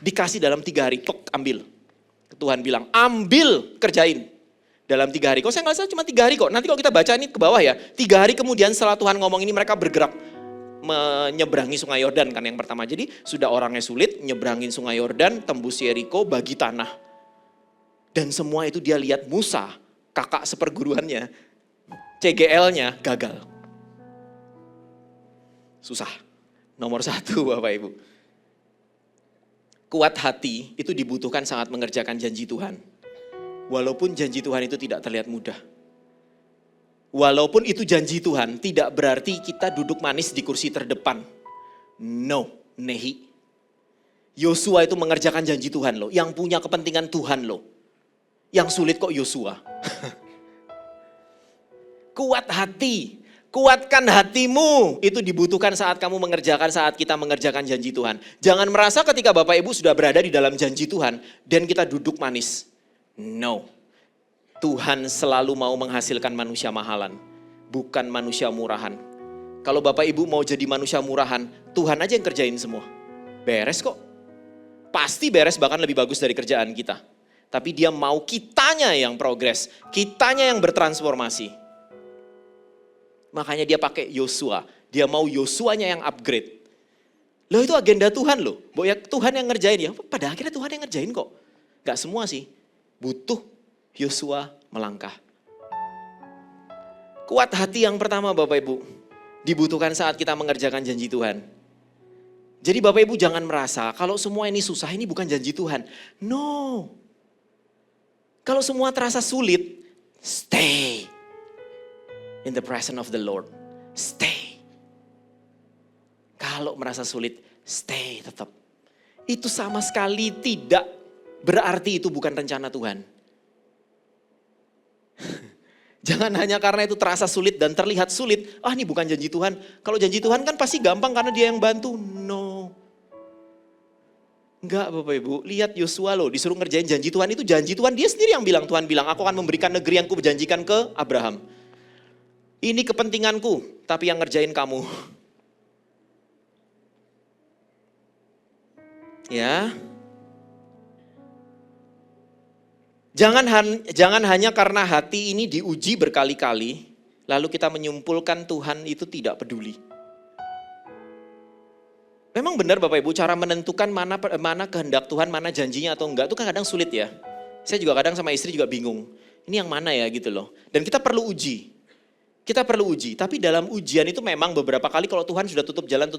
dikasih dalam 3 hari. Kok ambil. Tuhan bilang ambil kerjain. Dalam 3 hari. Kok saya nggak salah cuma 3 hari kok. Nanti kalau kita baca ini ke bawah ya. 3 hari kemudian setelah Tuhan ngomong ini mereka bergerak. Menyeberangi sungai Yordan kan yang pertama. Jadi sudah orangnya sulit nyeberangin sungai Yordan. Tembus Yeriko bagi tanah. Dan semua itu dia lihat Musa. Kakak seperguruannya. CGL-nya gagal. Susah. Nomor 1 Bapak Ibu. Kuat hati itu dibutuhkan saat mengerjakan janji Tuhan. Walaupun janji Tuhan itu tidak terlihat mudah. Walaupun itu janji Tuhan, tidak berarti kita duduk manis di kursi terdepan. No, nehi. Yosua itu mengerjakan janji Tuhan loh, yang punya kepentingan Tuhan loh. Yang sulit kok Yosua. Kuat hati, kuatkan hatimu. Itu dibutuhkan saat kamu mengerjakan, saat kita mengerjakan janji Tuhan. Jangan merasa ketika Bapak Ibu sudah berada di dalam janji Tuhan, dan kita duduk manis. No, Tuhan selalu mau menghasilkan manusia mahalan, bukan manusia murahan. Kalau Bapak Ibu mau jadi manusia murahan, Tuhan aja yang kerjain semua. Beres kok. Pasti beres bahkan lebih bagus dari kerjaan kita. Tapi dia mau kitanya yang progres, kitanya yang bertransformasi. Makanya dia pakai Yosua, dia mau Yosuanya yang upgrade. Loh itu agenda Tuhan loh, ya Tuhan yang ngerjain ya. Pada akhirnya Tuhan yang ngerjain kok. Gak semua sih. Butuh Yosua melangkah. Kuat hati yang pertama Bapak Ibu, dibutuhkan saat kita mengerjakan janji Tuhan. Jadi Bapak Ibu jangan merasa kalau semua ini susah, ini bukan janji Tuhan. No. Kalau semua terasa sulit, stay in the presence of the Lord. Stay. Kalau merasa sulit, stay tetap. Itu sama sekali tidak berarti itu bukan rencana Tuhan. Jangan hanya karena itu terasa sulit dan terlihat sulit. Ah ini bukan janji Tuhan. Kalau janji Tuhan kan pasti gampang karena dia yang bantu. No. Enggak Bapak Ibu. Lihat Yosua loh disuruh ngerjain janji Tuhan. Itu janji Tuhan dia sendiri yang bilang. Tuhan bilang aku akan memberikan negeri yang kujanjikan ke Abraham. Ini kepentinganku tapi yang ngerjain kamu. Ya. Jangan hanya karena hati ini diuji berkali-kali, lalu kita menyimpulkan Tuhan itu tidak peduli. Memang benar Bapak Ibu, cara menentukan mana kehendak Tuhan, mana janjinya atau enggak, itu kan kadang sulit ya. Saya juga kadang sama istri juga bingung, ini yang mana ya gitu loh. Dan kita perlu uji. Tapi dalam ujian itu memang beberapa kali kalau Tuhan sudah tutup jalan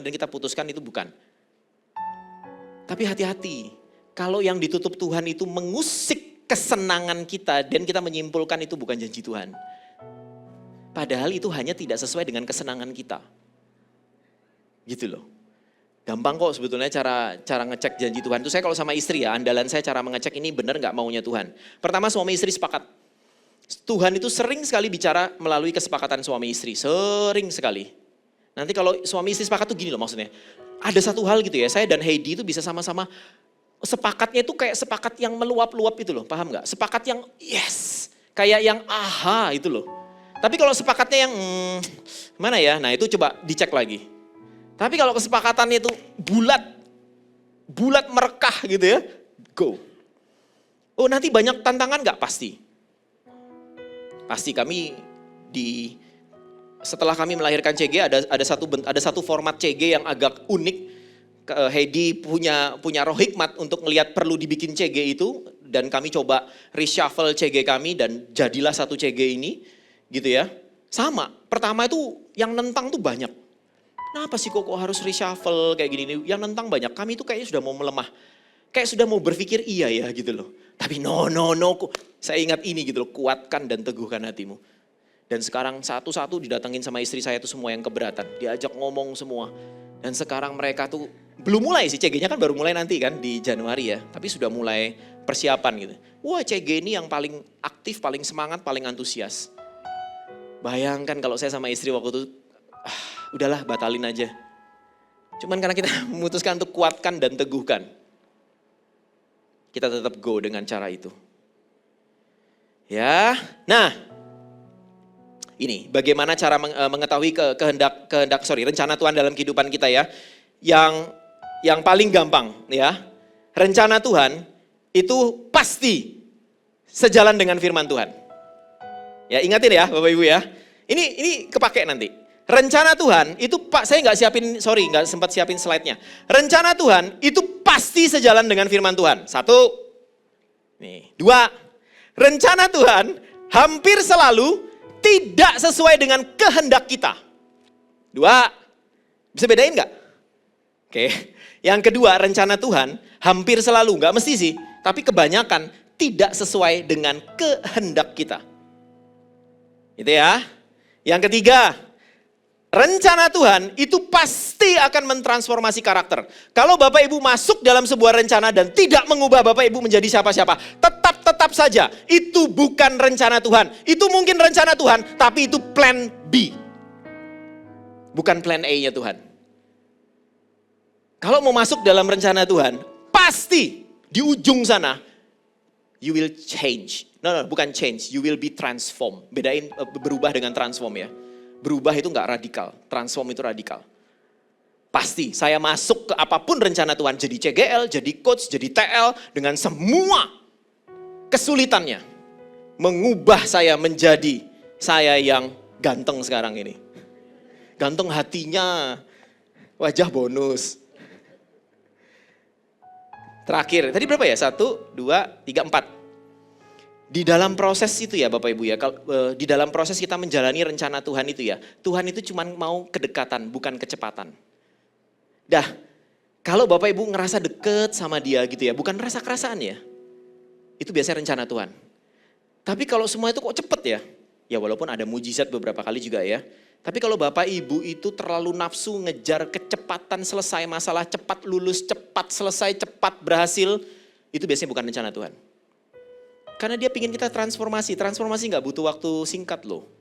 dan kita putuskan itu bukan. Tapi hati-hati. Kalau yang ditutup Tuhan itu mengusik kesenangan kita dan kita menyimpulkan itu bukan janji Tuhan. Padahal itu hanya tidak sesuai dengan kesenangan kita. Gitu loh. Gampang kok sebetulnya cara ngecek janji Tuhan. Itu saya kalau sama istri ya, andalan saya cara mengecek ini benar gak maunya Tuhan. Pertama suami istri sepakat. Tuhan itu sering sekali bicara melalui kesepakatan suami istri. Sering sekali. Nanti kalau suami istri sepakat tuh gini loh maksudnya. Ada satu hal gitu ya, saya dan Heidi itu bisa sama-sama sepakatnya itu kayak sepakat yang meluap-luap itu loh, paham gak? Sepakat yang yes, kayak yang aha itu loh. Tapi kalau sepakatnya yang mana ya, nah itu coba dicek lagi. Tapi kalau kesepakatannya itu bulat merekah gitu ya, go. Oh nanti banyak tantangan gak? Pasti. Pasti kami setelah kami melahirkan CG ada satu format CG yang agak unik. Heidi punya roh hikmat untuk ngelihat perlu dibikin CG itu dan kami coba reshuffle CG kami dan jadilah satu CG ini gitu ya. Sama, pertama itu yang nentang tuh banyak. Kenapa sih kok harus reshuffle kayak gini? Yang nentang banyak, kami itu kayaknya sudah mau melemah. Kayak sudah mau berpikir iya ya gitu loh. Tapi no, saya ingat ini gitu loh, kuatkan dan teguhkan hatimu. Dan sekarang satu-satu didatengin sama istri saya tuh semua yang keberatan. Diajak ngomong semua. Dan sekarang mereka tuh belum mulai sih, CG-nya kan baru mulai nanti kan di Januari ya. Tapi sudah mulai persiapan gitu. Wah CG ini yang paling aktif, paling semangat, paling antusias. Bayangkan kalau saya sama istri waktu itu, udahlah batalin aja. Cuman karena kita memutuskan untuk kuatkan dan teguhkan. Kita tetap go dengan cara itu. Ya, nah ini bagaimana cara mengetahui rencana Tuhan dalam kehidupan kita ya. Yang paling gampang ya, rencana Tuhan itu pasti sejalan dengan firman Tuhan. Ya ingatin ya Bapak Ibu ya, ini kepake nanti. Rencana Tuhan itu saya nggak sempat siapin slide-nya. Rencana Tuhan itu pasti sejalan dengan firman Tuhan. 1, 2. Rencana Tuhan hampir selalu tidak sesuai dengan kehendak kita. 2. Bisa bedain nggak? Oke. Yang kedua, rencana Tuhan hampir selalu, nggak mesti sih, tapi kebanyakan tidak sesuai dengan kehendak kita. Gitu ya. Yang ketiga, rencana Tuhan itu pasti akan mentransformasi karakter. Kalau Bapak Ibu masuk dalam sebuah rencana dan tidak mengubah Bapak Ibu menjadi siapa-siapa, tetap saja itu bukan rencana Tuhan. Itu mungkin rencana Tuhan, tapi itu plan B. Bukan plan A-nya Tuhan. Kalau mau masuk dalam rencana Tuhan, pasti di ujung sana you will change. No, bukan change, you will be transformed. Bedain berubah dengan transform ya. Berubah itu enggak radikal, transform itu radikal. Pasti saya masuk ke apapun rencana Tuhan, jadi CGL, jadi coach, jadi TL, dengan semua kesulitannya. Mengubah saya menjadi saya yang ganteng sekarang ini. Ganteng hatinya, wajah bonus. Terakhir, tadi berapa ya? 1, 2, 3, 4. Di dalam proses itu ya Bapak Ibu ya, di dalam proses kita menjalani rencana Tuhan itu ya, Tuhan itu cuma mau kedekatan, bukan kecepatan. Dah, kalau Bapak Ibu ngerasa deket sama dia gitu ya, bukan rasa kerasaan ya, itu biasanya rencana Tuhan. Tapi kalau semua itu kok cepet ya walaupun ada mujizat beberapa kali juga ya, tapi kalau Bapak Ibu itu terlalu nafsu ngejar kecepatan selesai masalah, cepat lulus, cepat selesai, cepat berhasil, itu biasanya bukan rencana Tuhan. Karena dia pingin kita transformasi nggak butuh waktu singkat loh.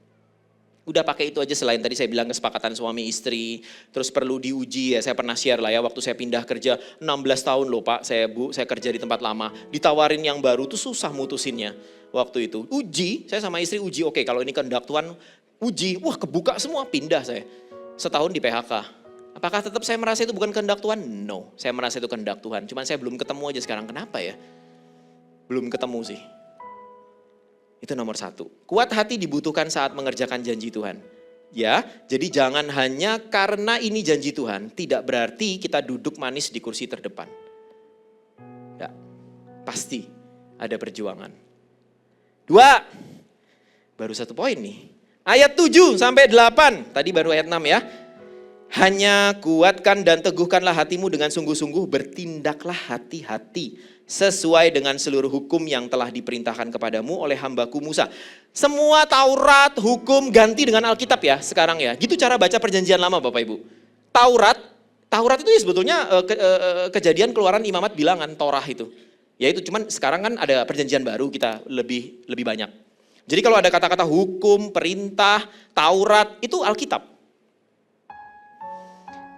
Udah pakai itu aja selain tadi saya bilang kesepakatan suami istri, terus perlu diuji ya, saya pernah share lah ya waktu saya pindah kerja 16 tahun loh Pak, saya kerja di tempat lama, ditawarin yang baru tuh susah mutusinnya waktu itu. Uji, saya sama istri uji, oke kalau ini kehendak Tuhan, uji, wah kebuka semua, pindah saya. Setahun di PHK. Apakah tetap saya merasa itu bukan kehendak Tuhan? No, saya merasa itu kehendak Tuhan, cuman saya belum ketemu aja sekarang, kenapa ya? Belum ketemu sih. Itu nomor 1. Kuat hati dibutuhkan saat mengerjakan janji Tuhan. Ya, jadi jangan hanya karena ini janji Tuhan, tidak berarti kita duduk manis di kursi terdepan. Ya, pasti ada perjuangan. 2, baru 1 poin nih. Ayat 7 sampai 8, tadi baru ayat 6 ya. Hanya kuatkan dan teguhkanlah hatimu dengan sungguh-sungguh, bertindaklah hati-hati sesuai dengan seluruh hukum yang telah diperintahkan kepadamu oleh hambaku Musa. Semua Taurat, hukum ganti dengan Alkitab ya sekarang ya. Gitu cara baca perjanjian lama Bapak Ibu. Taurat itu ya sebetulnya kejadian keluaran imamat bilangan Torah itu. Ya itu cuman sekarang kan ada perjanjian baru kita lebih banyak. Jadi kalau ada kata-kata hukum, perintah, Taurat itu Alkitab.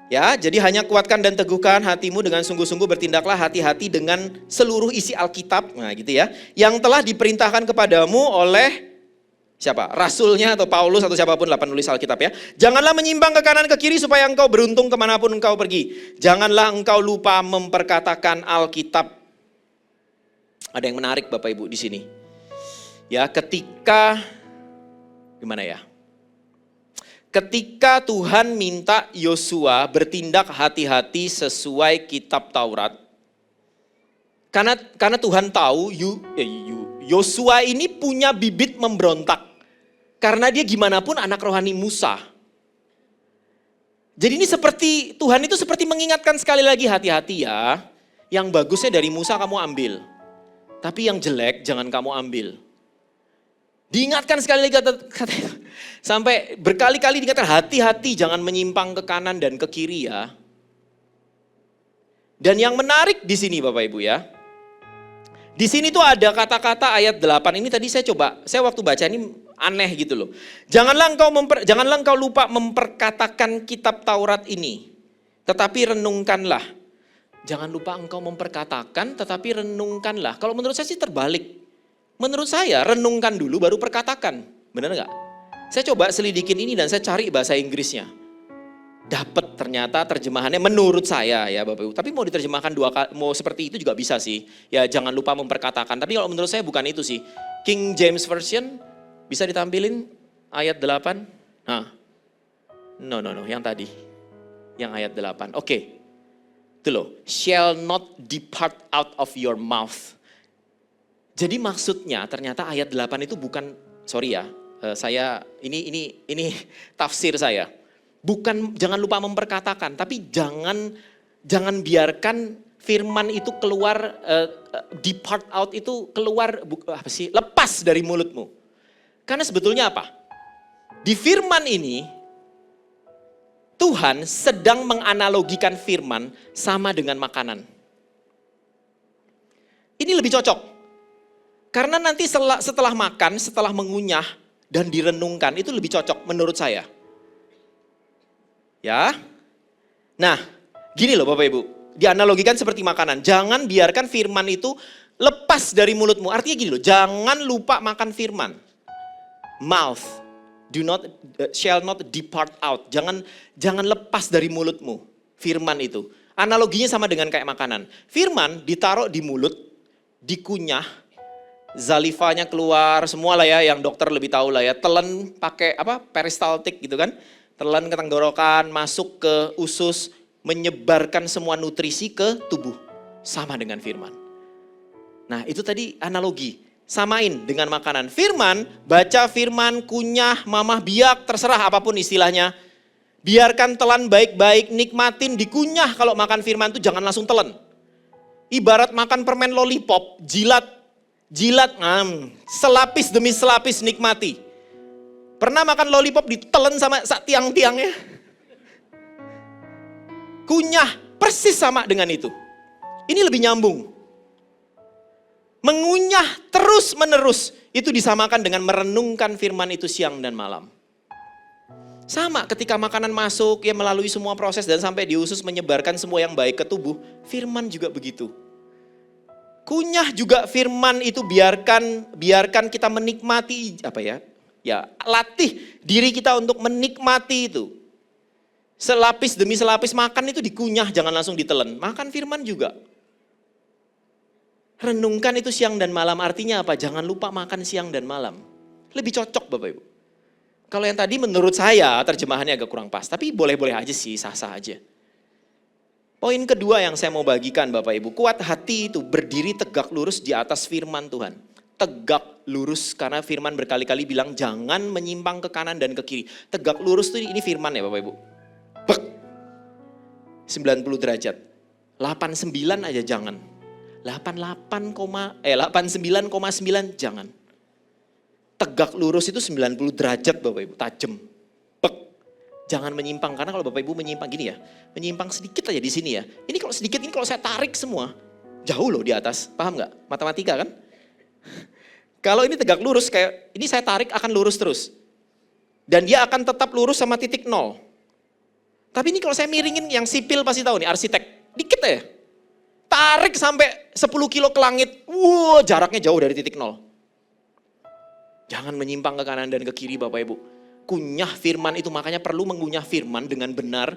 Ya, jadi hanya kuatkan dan teguhkan hatimu dengan sungguh-sungguh, bertindaklah hati-hati dengan seluruh isi Alkitab, nah gitu ya, yang telah diperintahkan kepadamu oleh siapa? Rasulnya atau Paulus atau siapapun lah penulis Alkitab ya. Janganlah menyimpang ke kanan ke kiri supaya engkau beruntung kemanapun engkau pergi. Janganlah engkau lupa memperkatakan Alkitab. Ada yang menarik Bapak Ibu di sini. Ya, ketika gimana ya? Ketika Tuhan minta Yosua bertindak hati-hati sesuai kitab Taurat. Karena Tuhan tahu Yosua ini punya bibit memberontak. Karena dia gimana pun anak rohani Musa. Jadi ini Tuhan itu seperti mengingatkan sekali lagi, hati-hati ya. Yang bagusnya dari Musa kamu ambil. Tapi yang jelek jangan kamu ambil. Diingatkan sekali lagi kata itu. Sampai berkali-kali diingatkan, hati-hati jangan menyimpang ke kanan dan ke kiri ya. Dan yang menarik di sini Bapak Ibu ya. Di sini tuh ada kata-kata ayat 8 ini tadi saya waktu baca ini Aneh gitu loh. Janganlah engkau lupa memperkatakan kitab Taurat ini. Tetapi renungkanlah. Jangan lupa engkau memperkatakan, tetapi renungkanlah. Kalau menurut saya sih terbalik. Menurut saya renungkan dulu baru perkatakan. Benar nggak? Saya coba selidikin ini dan saya cari bahasa Inggrisnya. Dapat ternyata terjemahannya menurut saya ya Bapak Ibu. Tapi mau diterjemahkan dua kali, mau seperti itu juga bisa sih. Ya jangan lupa memperkatakan. Tapi kalau menurut saya bukan itu sih. King James Version bisa ditampilin ayat 8. Nah, no, yang tadi. Yang ayat 8. Oke. Itu loh. Shall not depart out of your mouth. Jadi maksudnya ternyata ayat 8 itu bukan, sorry ya. Saya, ini tafsir saya. Bukan jangan lupa memperkatakan, tapi jangan biarkan firman itu keluar, depart out itu keluar, lepas dari mulutmu. Karena sebetulnya apa? Di firman ini, Tuhan sedang menganalogikan firman sama dengan makanan. Ini lebih cocok. Karena nanti setelah makan, setelah mengunyah dan direnungkan, itu lebih cocok menurut saya. Ya, nah gini loh Bapak Ibu, dianalogikan seperti makanan. Jangan biarkan firman itu lepas dari mulutmu. Artinya gini loh, jangan lupa makan firman. Mouth, shall not depart out. Jangan lepas dari mulutmu firman itu. Analoginya sama dengan kayak makanan. Firman ditaruh di mulut, dikunyah, zalifanya keluar, semua lah ya, yang dokter lebih tahu lah ya. Telan pakai peristaltik gitu kan. Telan ke tenggorokan, masuk ke usus, menyebarkan semua nutrisi ke tubuh. Sama dengan firman. Nah itu tadi analogi, samain dengan makanan. Firman, baca firman, kunyah, mamah biak, terserah apapun istilahnya. Biarkan telan baik-baik, nikmatin, dikunyah kalau makan firman itu jangan langsung telan. Ibarat makan permen lollipop, jilat, selapis demi selapis nikmati. Pernah makan lollipop ditelan sama tiang-tiangnya? Kunyah, persis sama dengan itu. Ini lebih nyambung. Mengunyah terus menerus, itu disamakan dengan merenungkan firman itu siang dan malam. Sama ketika makanan masuk, ya melalui semua proses dan sampai di usus menyebarkan semua yang baik ke tubuh, firman juga begitu. Kunyah juga firman itu biarkan kita menikmati, ya latih diri kita untuk menikmati itu. Selapis demi selapis makan itu dikunyah, jangan langsung ditelan. Makan firman juga. Renungkan itu siang dan malam, artinya apa? Jangan lupa makan siang dan malam. Lebih cocok Bapak Ibu. Kalau yang tadi menurut saya terjemahannya agak kurang pas, tapi boleh-boleh aja sih, sah-sah aja. Poin kedua yang saya mau bagikan Bapak Ibu, kuat hati itu berdiri tegak lurus di atas firman Tuhan. Tegak lurus karena firman berkali-kali bilang jangan menyimpang ke kanan dan ke kiri. Tegak lurus itu ini firman ya Bapak Ibu. Bek. 90 derajat. 89 aja jangan. 89,9 jangan. Tegak lurus itu 90 derajat Bapak Ibu, tajam. Bek. Jangan menyimpang karena kalau Bapak Ibu menyimpang gini ya. Menyimpang sedikit aja di sini ya. Ini kalau sedikit, ini kalau saya tarik semua jauh loh di atas. Paham nggak? Matematika kan? Kalau ini tegak lurus, kayak ini saya tarik akan lurus terus. Dan dia akan tetap lurus sama titik 0. Tapi ini kalau saya miringin, yang sipil pasti tahu nih, arsitek. Dikit ya. Tarik sampai 10 kilo ke langit. Wow, jaraknya jauh dari titik 0. Jangan menyimpang ke kanan dan ke kiri Bapak Ibu. Kunyah firman itu, makanya perlu mengunyah firman dengan benar.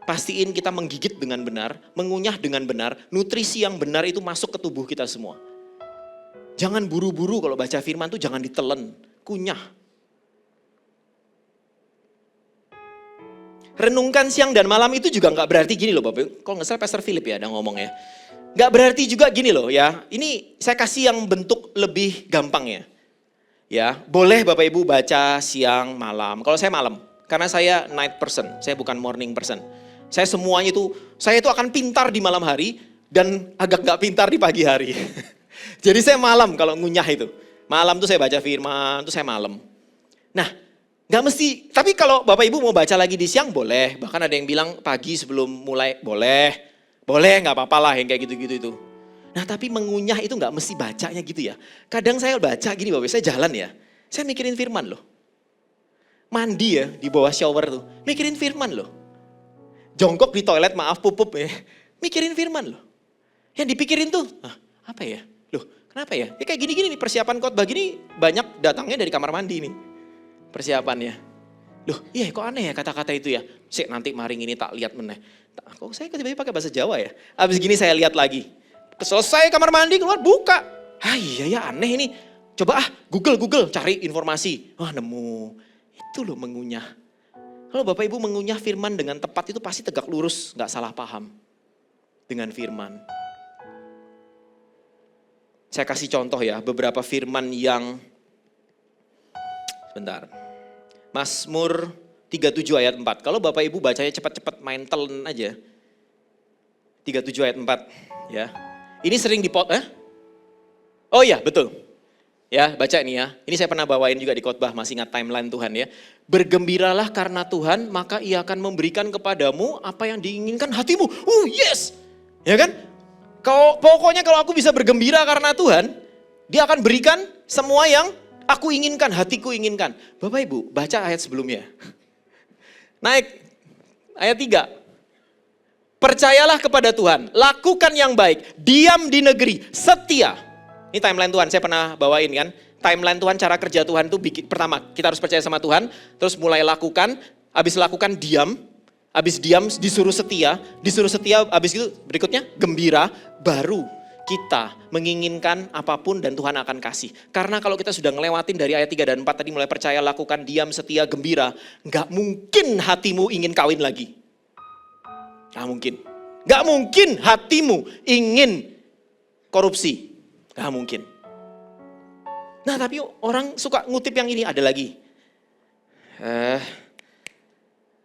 Pastiin kita menggigit dengan benar, mengunyah dengan benar. Nutrisi yang benar itu masuk ke tubuh kita semua. Jangan buru-buru kalau baca firman tuh jangan ditelen, kunyah. Renungkan siang dan malam itu juga nggak berarti gini loh Bapak. Kalau nggak salah Pastor Philip ya ada ngomong ya. Nggak berarti juga gini loh ya. Ini saya kasih yang bentuk lebih gampang ya. Ya, boleh Bapak Ibu baca siang malam. Kalau saya malam, karena saya night person, saya bukan morning person. Saya semuanya itu, saya itu akan pintar di malam hari dan agak nggak pintar di pagi hari. Jadi saya malam kalau ngunyah itu. Malam tuh saya baca firman, tuh saya malam. Nah, gak mesti, tapi kalau Bapak Ibu mau baca lagi di siang boleh. Bahkan ada yang bilang pagi sebelum mulai boleh. Boleh gak apa-apa lah yang kayak gitu-gitu itu. Nah tapi mengunyah itu gak mesti bacanya gitu ya. Kadang saya baca gini Bapak, saya jalan ya. Saya mikirin firman loh. Mandi ya di bawah shower tuh, mikirin firman loh. Jongkok di toilet, maaf pupup ya, mikirin firman loh. Yang dipikirin tuh, apa ya? Loh kenapa ya? Ya kayak gini-gini nih persiapan khotbah gini banyak datangnya dari kamar mandi nih. Persiapannya. Loh iya kok aneh ya kata-kata itu ya. Sik nanti maring ini tak lihat meneh. Kok saya tiba-tiba pakai bahasa Jawa ya? Abis gini saya lihat lagi. Selesai kamar mandi keluar buka. Iya ya aneh ini. Coba Google cari informasi. Wah nemu. Itu loh mengunyah. Kalau Bapak Ibu mengunyah firman dengan tepat itu pasti tegak lurus, gak salah paham dengan firman. Saya kasih contoh ya, beberapa firman yang, sebentar. Mazmur 37 ayat 4. Kalau Bapak Ibu bacanya cepat-cepat main telan aja. 37 ayat 4 ya. Ini sering Oh iya betul. Ya baca ini ya, ini saya pernah bawain juga di khotbah, masih ingat timeline Tuhan ya. Bergembiralah karena Tuhan, maka ia akan memberikan kepadamu apa yang diinginkan hatimu. Yes! Ya kan? Pokoknya kalau aku bisa bergembira karena Tuhan, dia akan berikan semua yang aku inginkan, hatiku inginkan. Bapak Ibu, baca ayat sebelumnya. Naik, ayat 3. Percayalah kepada Tuhan, lakukan yang baik, diam di negeri, setia. Ini timeline Tuhan, saya pernah bawain kan. Timeline Tuhan, cara kerja Tuhan itu pertama kita harus percaya sama Tuhan, terus mulai lakukan, habis lakukan diam, habis diam disuruh setia, habis itu berikutnya gembira, baru kita menginginkan apapun dan Tuhan akan kasih. Karena kalau kita sudah ngelewatin dari ayat 3 dan 4 tadi mulai percaya, lakukan, diam, setia, gembira, gak mungkin hatimu ingin kawin lagi. Gak mungkin. Gak mungkin hatimu ingin korupsi. Gak mungkin. Nah tapi orang suka ngutip yang ini, ada lagi.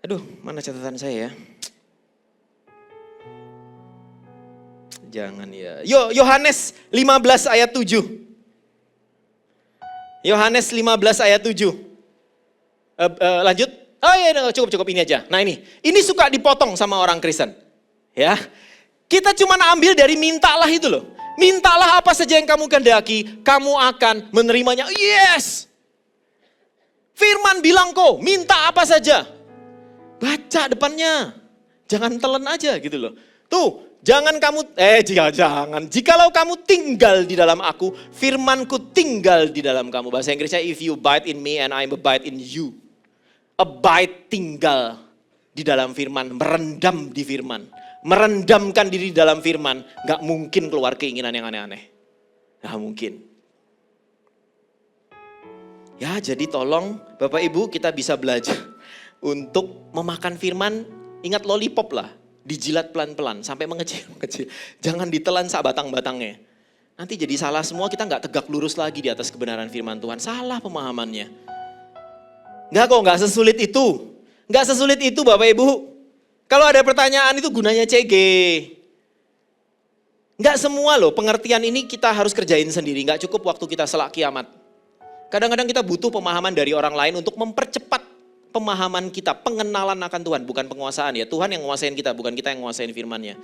Aduh mana catatan saya ya. Jangan ya. Yohanes 15 ayat 7. Yohanes 15 ayat 7. Lanjut. Oh iya cukup ini aja. Nah ini suka dipotong sama orang Kristen. Ya. Kita cuma ambil dari mintalah itu loh. Mintalah apa saja yang kamu kehendaki, kamu akan menerimanya. Yes! Firman bilang kok, minta apa saja. Baca depannya. Jangan telan aja gitu loh. Tuh, jangan kamu, jangan. Jikalau kamu tinggal di dalam aku, firmanku tinggal di dalam kamu. Bahasa Inggrisnya, if you abide in me and I abide in you. Abide, tinggal di dalam firman, merendam di firman. Merendamkan diri dalam firman, gak mungkin keluar keinginan yang aneh-aneh. Gak mungkin. Ya jadi tolong Bapak Ibu kita bisa belajar untuk memakan firman, ingat lollipop lah. Dijilat pelan-pelan sampai mengecil. Jangan ditelan sak batang-batangnya. Nanti jadi salah semua, kita gak tegak lurus lagi di atas kebenaran firman Tuhan. Salah pemahamannya. Gak sesulit itu. Gak sesulit itu Bapak Ibu. Kalau ada pertanyaan itu gunanya CG. Enggak semua loh pengertian ini kita harus kerjain sendiri. Enggak cukup waktu kita selak kiamat. Kadang-kadang kita butuh pemahaman dari orang lain untuk mempercepat pemahaman kita. Pengenalan akan Tuhan, bukan penguasaan ya. Tuhan yang nguasain kita, bukan kita yang nguasain firman-Nya.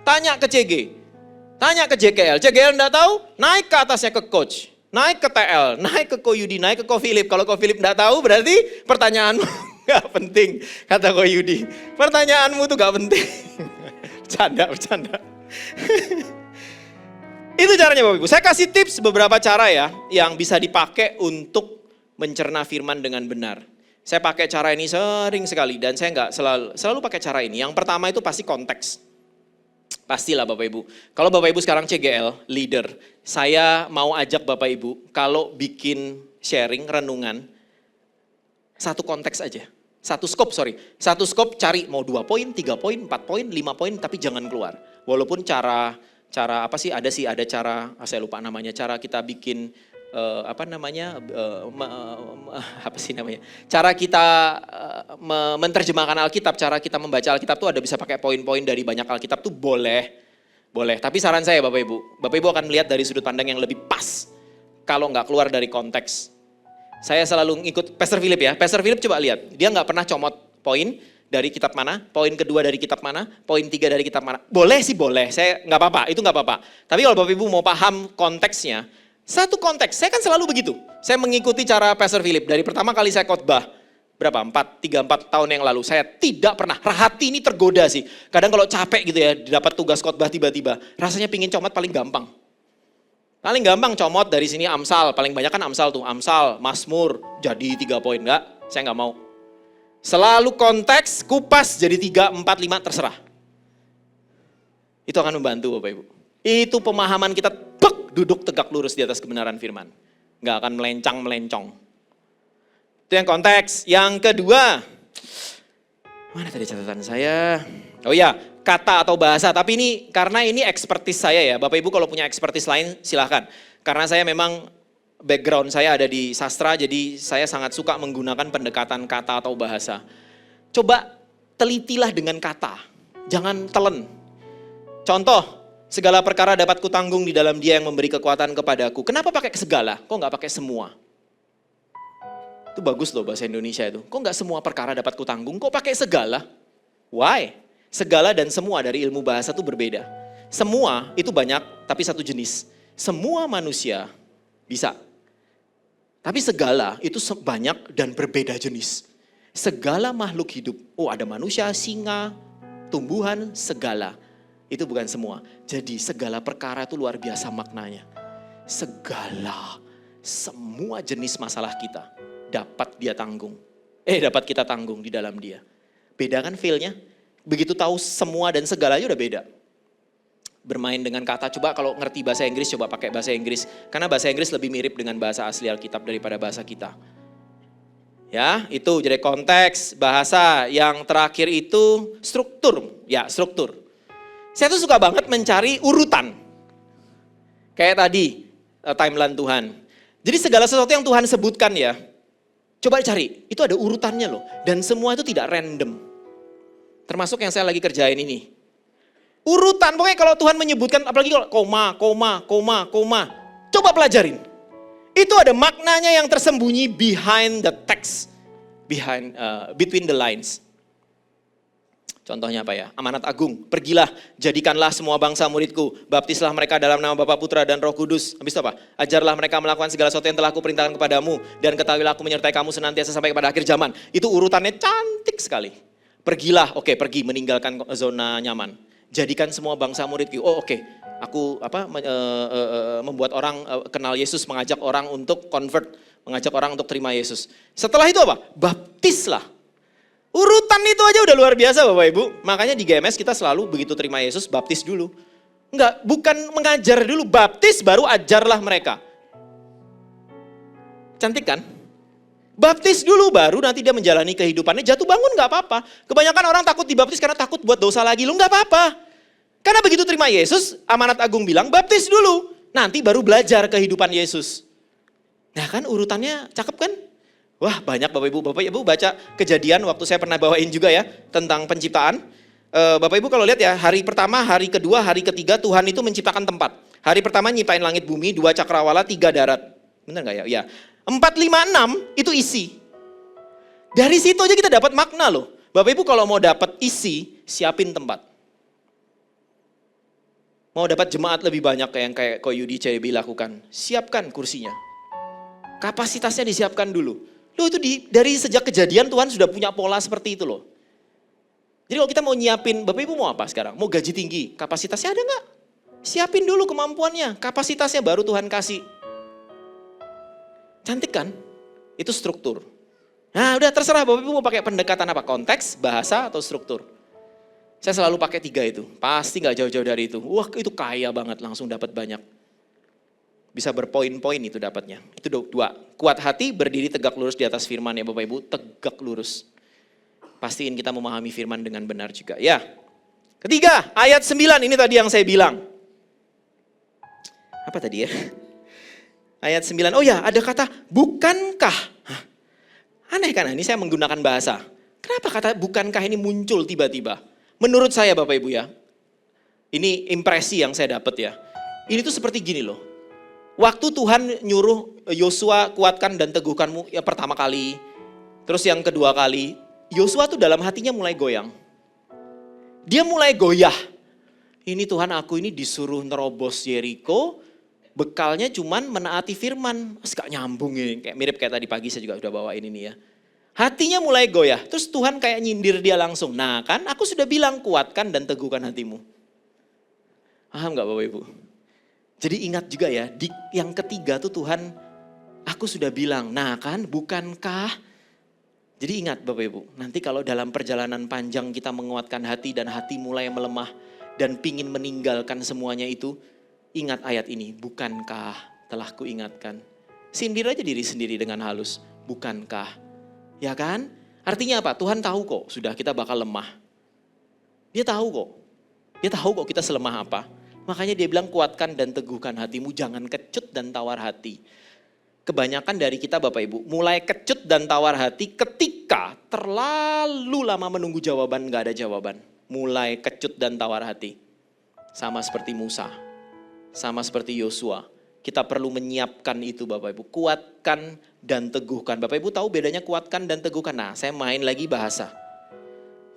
Tanya ke CG. Tanya ke JKL. JKL enggak tahu, naik ke atasnya ke coach. Naik ke TL, naik ke Ko Yudi, naik ke Ko Philip. Kalau Ko Philip enggak tahu berarti pertanyaanmu gak penting, kata Ko Yudi. Pertanyaanmu tuh gak penting. Bercanda. Itu caranya Bapak Ibu. Saya kasih tips beberapa cara ya, yang bisa dipakai untuk mencerna firman dengan benar. Saya pakai cara ini sering sekali dan saya nggak selalu pakai cara ini. Yang pertama itu pasti konteks. Pastilah Bapak Ibu. Kalau Bapak Ibu sekarang CGL, leader, saya mau ajak Bapak Ibu kalau bikin sharing, renungan, satu konteks aja. Satu skop cari mau 2 poin, 3 poin, 4 poin, 5 poin, tapi jangan keluar. Walaupun cara apa sih, ada cara, saya lupa namanya, cara kita bikin, cara kita menerjemahkan Alkitab, cara kita membaca Alkitab tuh ada bisa pakai poin-poin dari banyak Alkitab tuh boleh. Tapi saran saya Bapak Ibu akan melihat dari sudut pandang yang lebih pas kalau nggak keluar dari konteks. Saya selalu ngikut Pastor Philip ya. Pastor Philip coba lihat, dia nggak pernah comot poin dari kitab mana, poin kedua dari kitab mana, poin 3 dari kitab mana. Boleh sih boleh, saya nggak apa-apa, itu nggak apa-apa. Tapi kalau Bapak Ibu mau paham konteksnya, Satu konteks, saya kan selalu begitu. Saya mengikuti cara Pastor Philip. Dari pertama kali saya khotbah, berapa? 3-4 tahun yang lalu. Saya tidak pernah, hati ini tergoda sih. Kadang kalau capek gitu ya, dapat tugas khotbah tiba-tiba. Rasanya pingin comot paling gampang. Paling gampang comot dari sini Amsal. Paling banyak kan Amsal tuh. Amsal, Mazmur, jadi 3 poin. Enggak, saya nggak mau. Selalu konteks, kupas jadi 3, 4, 5 terserah. Itu akan membantu Bapak Ibu. Itu pemahaman kita duduk tegak lurus di atas kebenaran firman. Nggak akan melencang-melencong. Itu yang konteks. Yang kedua, mana tadi catatan saya? Oh iya, kata atau bahasa. Tapi ini karena ini ekspertis saya ya. Bapak Ibu kalau punya ekspertis lain silahkan. Karena saya memang background saya ada di sastra, jadi saya sangat suka menggunakan pendekatan kata atau bahasa. Coba telitilah dengan kata, jangan telen. Contoh, segala perkara dapat kutanggung di dalam Dia yang memberi kekuatan kepadaku. Kenapa pakai segala? Kok nggak pakai semua? Itu bagus loh bahasa Indonesia itu. Kok nggak semua perkara dapat kutanggung? Kok pakai segala? Why? Segala dan semua dari ilmu bahasa itu berbeda. Semua itu banyak, tapi satu jenis. Semua manusia bisa. Tapi segala itu banyak dan berbeda jenis. Segala makhluk hidup. Oh, ada manusia, singa, tumbuhan, segala. Itu bukan semua. Jadi segala perkara itu luar biasa maknanya. Segala, semua jenis masalah kita dapat dia tanggung. Dapat kita tanggung di dalam Dia. Beda kan feel-nya? Begitu tahu semua dan segalanya udah beda. Bermain dengan kata, coba kalau ngerti bahasa Inggris, coba pakai bahasa Inggris. Karena bahasa Inggris lebih mirip dengan bahasa asli Alkitab daripada bahasa kita. Ya, itu jadi konteks, bahasa. Yang terakhir itu struktur. Ya, struktur. Saya tuh suka banget mencari urutan. Kayak tadi, timeline Tuhan. Jadi segala sesuatu yang Tuhan sebutkan ya, coba cari, itu ada urutannya loh. Dan semua itu tidak random. Termasuk yang saya lagi kerjain ini. Urutan, pokoknya kalau Tuhan menyebutkan, apalagi kalau koma. Coba pelajarin. Itu ada maknanya yang tersembunyi behind the text. Between the lines. Contohnya apa ya? Amanat agung, pergilah, jadikanlah semua bangsa muridku, baptislah mereka dalam nama Bapa, Putra, dan Roh Kudus. Habis itu apa? Ajarlah mereka melakukan segala sesuatu yang telah aku perintahkan kepadamu, dan ketahuilah aku menyertai kamu senantiasa sampai kepada akhir zaman. Itu urutannya cantik sekali. Pergilah, oke, pergi, meninggalkan zona nyaman. Jadikan semua bangsa muridku. Oh oke, aku membuat orang kenal Yesus, mengajak orang untuk convert, mengajak orang untuk terima Yesus. Setelah itu apa? Baptislah. Urutan itu aja udah luar biasa Bapak Ibu. Makanya di GMS kita selalu begitu terima Yesus, baptis dulu. Enggak, bukan mengajar dulu, baptis baru ajarlah mereka. Cantik kan? Baptis dulu baru nanti dia menjalani kehidupannya, jatuh bangun gak apa-apa. Kebanyakan orang takut dibaptis karena takut buat dosa lagi. Lu gak apa-apa. Karena begitu terima Yesus, amanat agung bilang baptis dulu. Nanti baru belajar kehidupan Yesus. Nah kan urutannya cakep kan? Wah banyak Bapak Ibu baca Kejadian waktu saya pernah bawain juga ya tentang penciptaan. Bapak Ibu kalau lihat ya hari pertama, hari kedua, hari ketiga Tuhan itu menciptakan tempat. Hari pertama nyiptain langit bumi, 2 cakrawala, 3 darat. Benar gak ya? Ya. 4, 5, 6 itu isi. Dari situ aja kita dapat makna loh. Bapak Ibu kalau mau dapat isi, siapin tempat. Mau dapat jemaat lebih banyak kayak Yudi CB lakukan, siapkan kursinya. Kapasitasnya disiapkan dulu. Loh itu dari sejak Kejadian Tuhan sudah punya pola seperti itu loh. Jadi kalau kita mau nyiapin, Bapak Ibu mau apa sekarang? Mau gaji tinggi, kapasitasnya ada nggak? Siapin dulu kemampuannya, kapasitasnya baru Tuhan kasih. Cantik kan? Itu struktur. Nah udah terserah Bapak Ibu mau pakai pendekatan apa? Konteks, bahasa, atau struktur. Saya selalu pakai 3 itu, pasti nggak jauh-jauh dari itu. Wah itu kaya banget, langsung dapat banyak. Bisa berpoin-poin itu dapatnya. Itu 2. Kuat hati, berdiri tegak lurus di atas firman ya Bapak Ibu. Tegak lurus. Pastiin kita memahami firman dengan benar juga. Ya. Ketiga, ayat 9 ini tadi yang saya bilang. Apa tadi ya? Ayat 9, oh ya ada kata bukankah. Hah? Aneh kan ini saya menggunakan bahasa. Kenapa kata bukankah ini muncul tiba-tiba? Menurut saya Bapak Ibu ya. Ini impresi yang saya dapat ya. Ini tuh seperti gini loh. Waktu Tuhan nyuruh Yosua kuatkan dan teguhkanmu ya pertama kali. Terus yang kedua kali, Yosua tuh dalam hatinya mulai goyang. Dia mulai goyah. Ini Tuhan aku ini disuruh nerobos Yeriko, bekalnya cuman menaati firman. Gak nyambung ini, kayak mirip kayak tadi pagi saya juga udah bawain ini ya. Hatinya mulai goyah, terus Tuhan kayak nyindir dia langsung. Nah kan aku sudah bilang kuatkan dan teguhkan hatimu. Paham gak Bapak Ibu? Jadi ingat juga ya, di yang ketiga tuh Tuhan, aku sudah bilang, nah kan bukankah. Jadi ingat Bapak Ibu, nanti kalau dalam perjalanan panjang kita menguatkan hati dan hati mulai melemah dan pingin meninggalkan semuanya itu, ingat ayat ini, bukankah telah kuingatkan. Sindir aja diri sendiri dengan halus, bukankah. Ya kan? Artinya apa? Tuhan tahu kok sudah kita bakal lemah. Dia tahu kok. Dia tahu kok kita selemah apa. Makanya dia bilang kuatkan dan teguhkan hatimu, jangan kecut dan tawar hati. Kebanyakan dari kita Bapak Ibu mulai kecut dan tawar hati ketika terlalu lama menunggu jawaban, gak ada jawaban. Mulai kecut dan tawar hati. Sama seperti Musa, sama seperti Yosua. Kita perlu menyiapkan itu Bapak Ibu. Kuatkan dan teguhkan. Bapak Ibu tahu bedanya kuatkan dan teguhkan? Nah saya main lagi bahasa.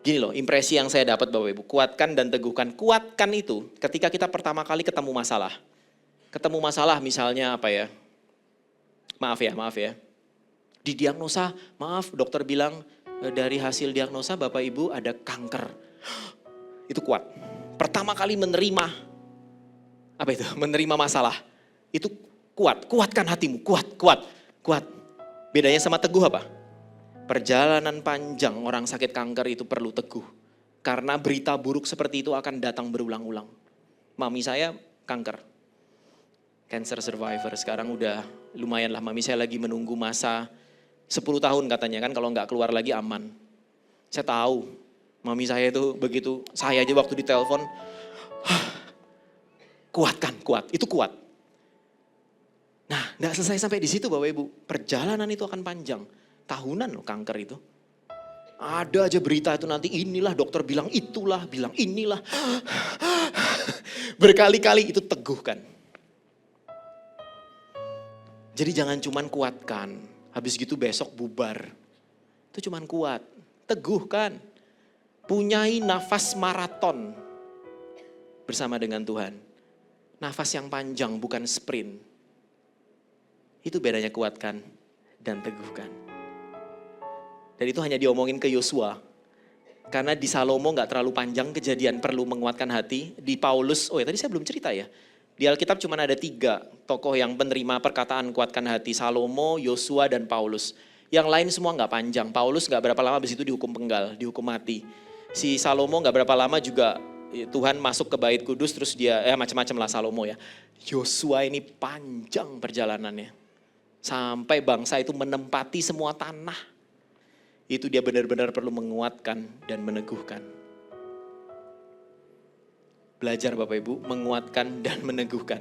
Gini loh impresi yang saya dapat Bapak Ibu. Kuatkan dan teguhkan. Kuatkan itu ketika kita pertama kali ketemu masalah. Ketemu masalah misalnya apa ya. Maaf ya. Didiagnosa, maaf dokter bilang dari hasil diagnosa Bapak Ibu ada kanker. Itu kuat. Pertama kali menerima, apa itu? Menerima masalah. Itu kuat, kuatkan hatimu, kuat. Bedanya sama teguh apa? Perjalanan panjang orang sakit kanker itu perlu teguh. Karena berita buruk seperti itu akan datang berulang-ulang. Mami saya kanker. Cancer survivor, sekarang udah lumayan lah. Mami saya lagi menunggu masa 10 tahun katanya kan, kalau nggak keluar lagi aman. Saya tahu, mami saya itu begitu, saya aja waktu ditelepon, kuat, itu kuat. Nah, nggak selesai sampai di situ Bapak Ibu, perjalanan itu akan panjang, tahunan loh kanker itu. Ada aja berita itu nanti inilah dokter bilang itulah, bilang inilah. Berkali-kali itu teguhkan. Jadi jangan cuman kuatkan, habis gitu besok bubar. Itu cuman kuat, teguhkan. Punyai nafas maraton bersama dengan Tuhan. Nafas yang panjang bukan sprint. Itu bedanya kuatkan dan teguhkan. Dan itu hanya diomongin ke Yosua. Karena di Salomo gak terlalu panjang kejadian perlu menguatkan hati. Di Paulus, oh ya tadi saya belum cerita ya. Di Alkitab cuma ada 3 tokoh yang penerima perkataan kuatkan hati. Salomo, Yosua, dan Paulus. Yang lain semua gak panjang. Paulus gak berapa lama habis itu dihukum penggal, dihukum mati. Si Salomo gak berapa lama juga Tuhan masuk ke bait kudus terus dia, macam-macam lah Salomo ya. Yosua ini panjang perjalanannya. Sampai bangsa itu menempati semua tanah. Itu dia benar-benar perlu menguatkan dan meneguhkan. Belajar Bapak Ibu, menguatkan dan meneguhkan.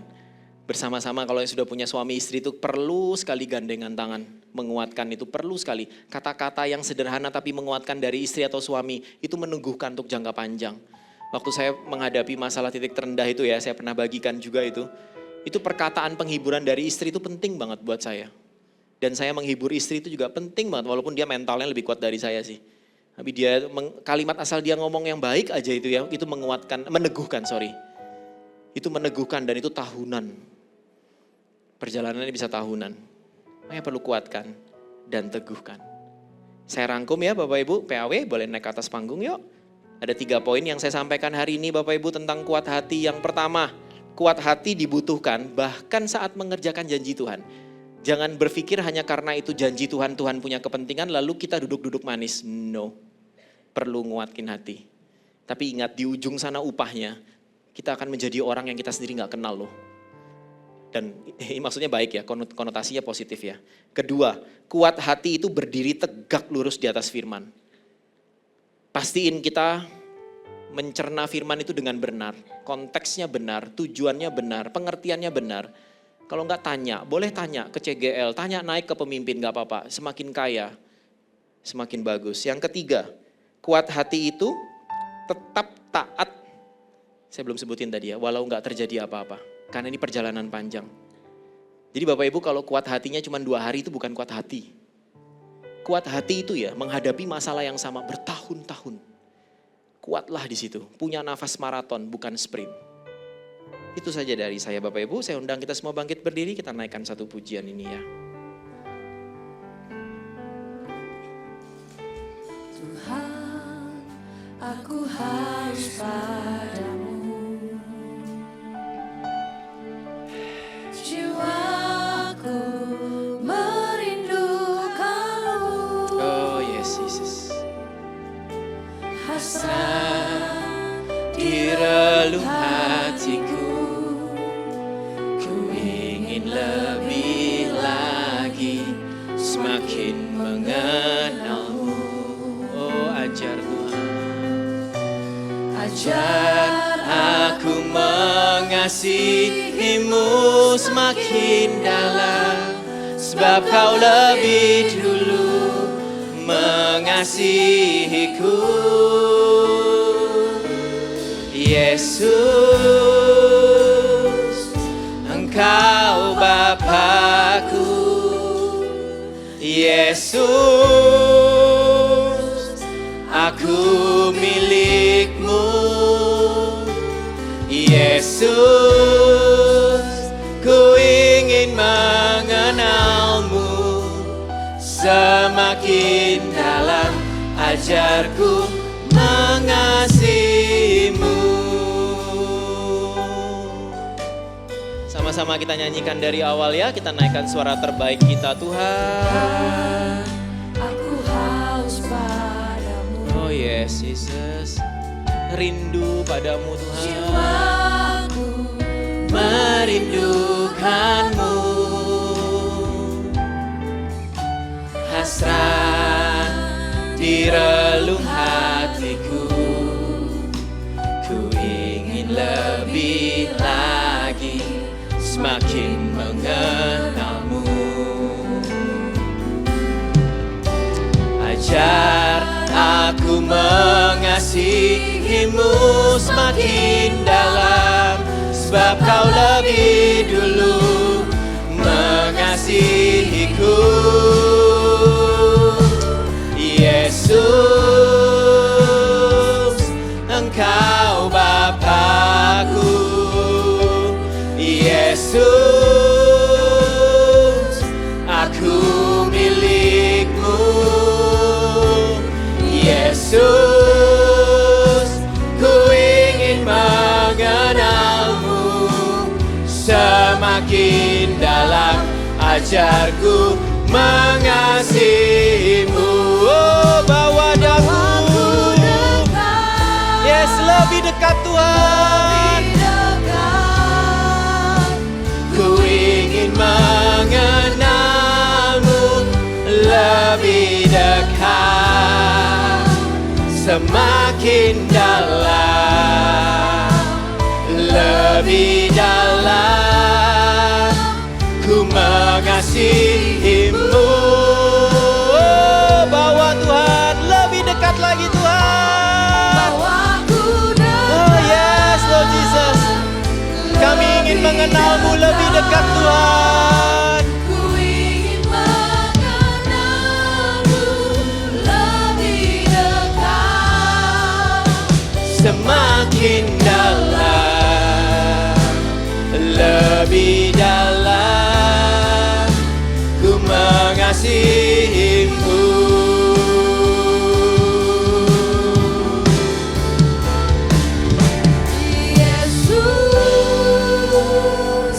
Bersama-sama kalau yang sudah punya suami istri itu perlu sekali gandengan tangan. Menguatkan itu perlu sekali. Kata-kata yang sederhana tapi menguatkan dari istri atau suami itu meneguhkan untuk jangka panjang. Waktu saya menghadapi masalah titik terendah itu ya, saya pernah bagikan juga itu. Itu perkataan penghiburan dari istri itu penting banget buat saya. Dan saya menghibur istri itu juga penting banget walaupun dia mentalnya lebih kuat dari saya sih. Tapi dia kalimat asal dia ngomong yang baik aja itu ya, itu menguatkan, meneguhkan. Itu meneguhkan dan itu tahunan. Perjalanannya bisa tahunan. Makanya perlu kuatkan dan teguhkan. Saya rangkum ya Bapak Ibu, PAW boleh naik ke atas panggung yuk. Ada 3 poin yang saya sampaikan hari ini Bapak Ibu tentang kuat hati. Yang pertama, kuat hati dibutuhkan bahkan saat mengerjakan janji Tuhan. Jangan berpikir hanya karena itu janji Tuhan, Tuhan punya kepentingan lalu kita duduk-duduk manis. No, perlu nguatkin hati. Tapi ingat di ujung sana upahnya, kita akan menjadi orang yang kita sendiri gak kenal loh. Dan ini maksudnya baik ya, konotasinya positif ya. Kedua, kuat hati itu berdiri tegak lurus di atas firman. Pastiin kita mencerna firman itu dengan benar. Konteksnya benar, tujuannya benar, pengertiannya benar. Kalau enggak tanya, boleh tanya ke CGL, tanya naik ke pemimpin gak apa-apa. Semakin kaya, semakin bagus. Yang ketiga, kuat hati itu tetap taat. Saya belum sebutin tadi ya, walau enggak terjadi apa-apa. Karena ini perjalanan panjang. Jadi Bapak Ibu kalau kuat hatinya cuma 2 hari itu bukan kuat hati. Kuat hati itu ya menghadapi masalah yang sama bertahun-tahun. Kuatlah di situ, punya nafas maraton bukan sprint. Itu saja dari saya Bapak Ibu, saya undang kita semua bangkit berdiri, kita naikkan satu pujian ini ya. Tuhan, aku haus padamu. Jiwaku merindukanmu. Oh yes, Yesus. Hasrat Di relung hatiku, ku ingin lebih lagi semakin mengenalmu. Oh ajar Tuhan, ajar aku mengasihimu semakin dalam, sebab kau lebih dulu mengasihiku. Yesus, Engkau Bapa-Ku. Yesus, aku milik-Mu. Yesus, ku ingin mengenal-Mu semakin dalam, ajarku mengasihimu. Sama-sama kita nyanyikan dari awal ya, kita naikkan suara terbaik kita. Tuhan, aku haus padamu. oh yes Jesus, rindu padamu Tuhan. Jiwaku Merindukanmu, hasrat di relung hatiku, ku ingin lebih lagi semakin mengenalmu. Ajar aku mengasihimu semakin dalam, sebab kau lebih dulu mengasihiku. Yesus, Engkau Bapa-Ku. Yesus, aku milik-Mu. Yesus, ku ingin mengenal-Mu semakin dalam, ajarku mengasihimu. Oh, bawa daku, yes, lebih dekat Tuhan. Ku ingin mengenal-Mu lebih dekat, semakin dalam, lebih dalam, ku mengasihimu. Oh, bawa Tuhan lebih dekat lagi Tuhan. Oh yes Lord Jesus, kami ingin mengenal-Mu lebih dekat Tuhan. Ku ingin mengenal-Mu lebih dekat, Semakin dalam, lebih dalam, ku mengasihimu. Yesus,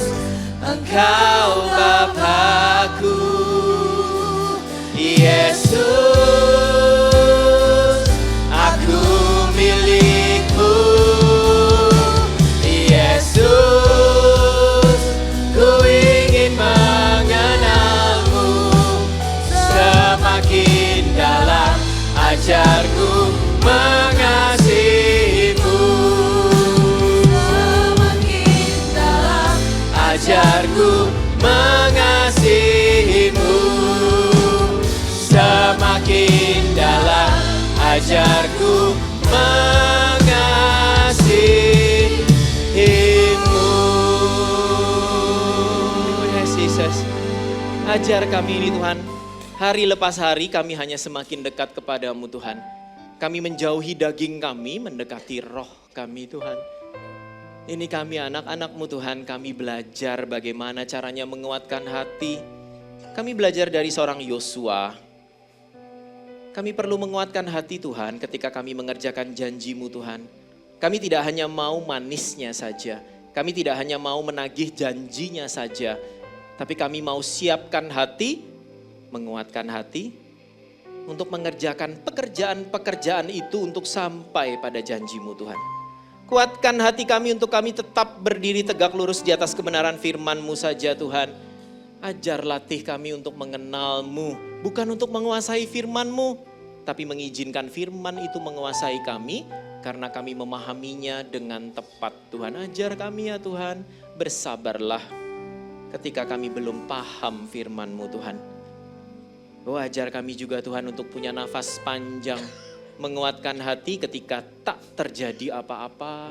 Engkau Bapa-Ku. Yesus, aku milik-Mu. Yesus, ku ingin mengenal-Mu semakin dalam, ajarku mengasihimu. semakin dalam, Ajarku mengasihimu semakin dalam, ajarku mengasihimu. Yes, Jesus. Ajar kami ini Tuhan, hari lepas hari kami hanya semakin dekat kepadamu Tuhan. Kami menjauhi daging kami, mendekati roh kami Tuhan. Ini kami anak-anak-Mu Tuhan, kami belajar bagaimana caranya menguatkan hati. Kami belajar dari seorang Yosua. Kami perlu menguatkan hati Tuhan ketika kami mengerjakan janji-Mu Tuhan. Kami tidak hanya mau manisnya saja. Kami tidak hanya mau menagih janjinya saja. Tapi kami mau siapkan hati, menguatkan hati untuk mengerjakan pekerjaan-pekerjaan itu untuk sampai pada janji-Mu Tuhan. Kuatkan hati kami untuk kami tetap berdiri tegak lurus di atas kebenaran firman-Mu saja Tuhan. Ajar latih kami untuk mengenal-Mu, bukan untuk menguasai firman-Mu, tapi mengizinkan firman itu menguasai kami karena kami memahaminya dengan tepat. Tuhan, ajar kami ya Tuhan, bersabarlah ketika kami belum paham firman-Mu Tuhan. Oh, ajar kami juga Tuhan untuk punya nafas panjang, menguatkan hati ketika tak terjadi apa-apa.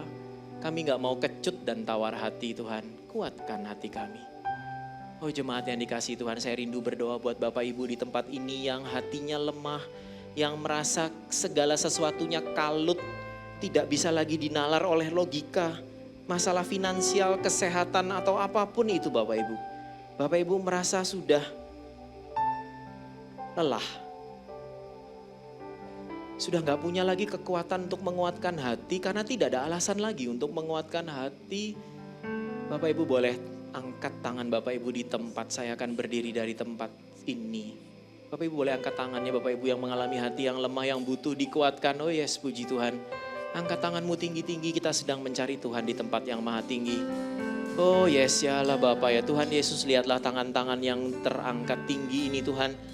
Kami gak mau kecut dan tawar hati Tuhan. Kuatkan hati kami. Oh jemaat yang dikasihi Tuhan, saya rindu berdoa buat Bapak Ibu di tempat ini yang hatinya lemah, yang merasa segala sesuatunya kalut, tidak bisa lagi dinalar oleh logika, masalah finansial, kesehatan atau apapun itu Bapak Ibu. Bapak Ibu merasa sudah lelah. Sudah gak punya lagi kekuatan untuk menguatkan hati karena tidak ada alasan lagi untuk menguatkan hati. Bapak Ibu boleh angkat tangan Bapak Ibu di tempat, saya akan berdiri dari tempat ini. Bapak Ibu boleh angkat tangannya Bapak Ibu yang mengalami hati yang lemah, yang butuh dikuatkan. Oh yes, puji Tuhan. Angkat tanganmu tinggi-tinggi, kita sedang mencari Tuhan di tempat yang maha tinggi. Oh yes, ya Allah Bapak ya Tuhan Yesus, lihatlah tangan-tangan yang terangkat tinggi ini Tuhan.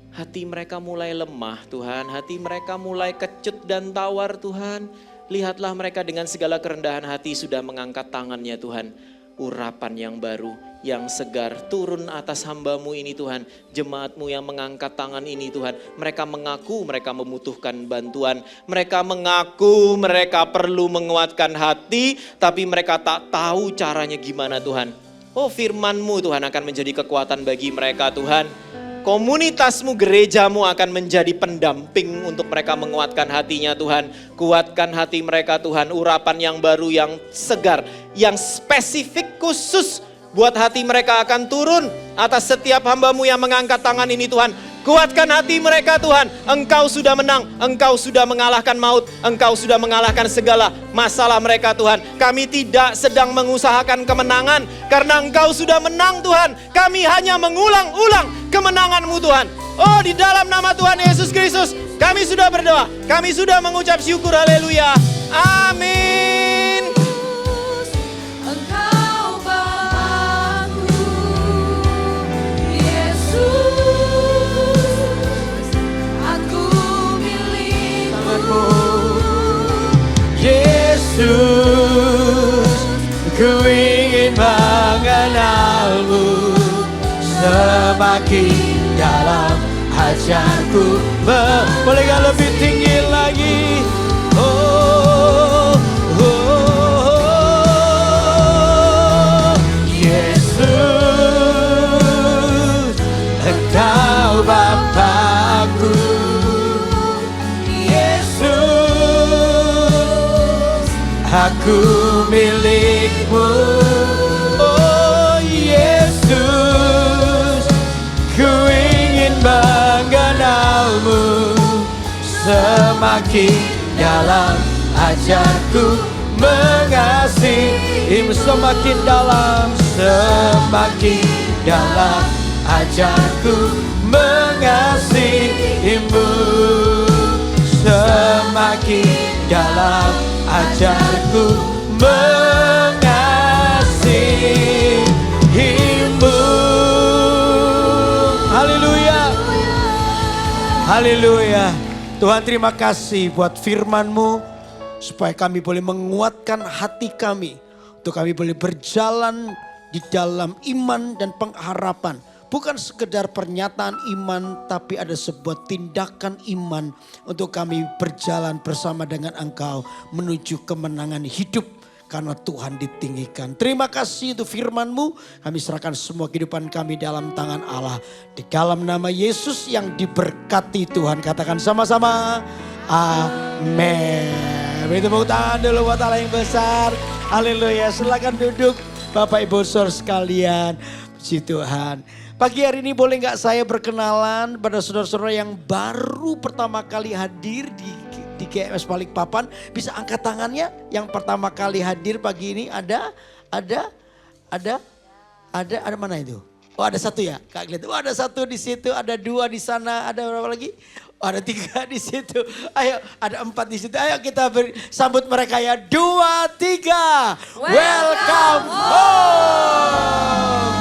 Hati mereka mulai lemah Tuhan, hati mereka mulai kecut dan tawar Tuhan. Lihatlah mereka dengan segala kerendahan hati sudah mengangkat tangannya Tuhan. Urapan yang baru, yang segar turun atas hamba-Mu ini Tuhan. Jemaat-Mu yang mengangkat tangan ini Tuhan. Mereka mengaku mereka membutuhkan bantuan. Mereka mengaku mereka perlu menguatkan hati, tapi mereka tak tahu caranya gimana Tuhan. Oh firman-Mu Tuhan akan menjadi kekuatan bagi mereka Tuhan. Komunitas-Mu, gereja-Mu akan menjadi pendamping untuk mereka menguatkan hatinya Tuhan. Kuatkan hati mereka Tuhan, urapan yang baru, yang segar, yang spesifik khusus buat hati mereka akan turun atas setiap hamba-Mu yang mengangkat tangan ini Tuhan. Kuatkan hati mereka Tuhan, Engkau sudah menang, Engkau sudah mengalahkan maut, Engkau sudah mengalahkan segala masalah mereka Tuhan. Kami tidak sedang mengusahakan kemenangan karena Engkau sudah menang Tuhan. Kami hanya mengulang-ulang kemenangan-Mu Tuhan. Oh di dalam nama Tuhan Yesus Kristus kami sudah berdoa, kami sudah mengucap syukur, haleluya, amin. Engkau Bapakku, Yesus, aku milik-Mu. Yesus, ku ingin mengenal-Mu semakin dalam, ajarku boleh gak lebih tinggi lagi. Oh, oh, oh. Yesus, Engkau Bapakku. Yesus, aku milik-Mu. Oh Yesus, ku ingin mengenal-Mu semakin dalam, ajarku mengasihi-Mu semakin dalam, semakin dalam, ajarku mengasihi-Mu semakin dalam, ajarku mengasihi-Mu. Haleluya. Haleluya. Tuhan terima kasih buat firman-Mu supaya kami boleh menguatkan hati kami untuk kami boleh berjalan di dalam iman dan pengharapan. Bukan sekedar pernyataan iman tapi ada sebuah tindakan iman untuk kami berjalan bersama dengan Engkau menuju kemenangan hidup karena Tuhan ditinggikan. Terima kasih untuk firman-Mu. Kami serahkan semua kehidupan kami dalam tangan Allah. Di dalam nama Yesus yang diberkati Tuhan. Katakan sama-sama. Amin. Beri tepuk tangan dulu buat Allah yang besar. Haleluya, silakan duduk Bapak Ibu Saudara sekalian. Puji Tuhan. Pagi hari ini boleh nggak saya berkenalan pada saudara-saudara yang baru pertama kali hadir di GMS Balikpapan. Bisa angkat tangannya yang pertama kali hadir pagi ini ada mana itu? Oh ada satu ya, Kak Glet. Oh ada satu di situ, ada dua di sana, ada berapa lagi? Oh, ada tiga di situ. Ayo, ada 4 di situ. Ayo kita sambut mereka ya. 2, 3. Welcome home.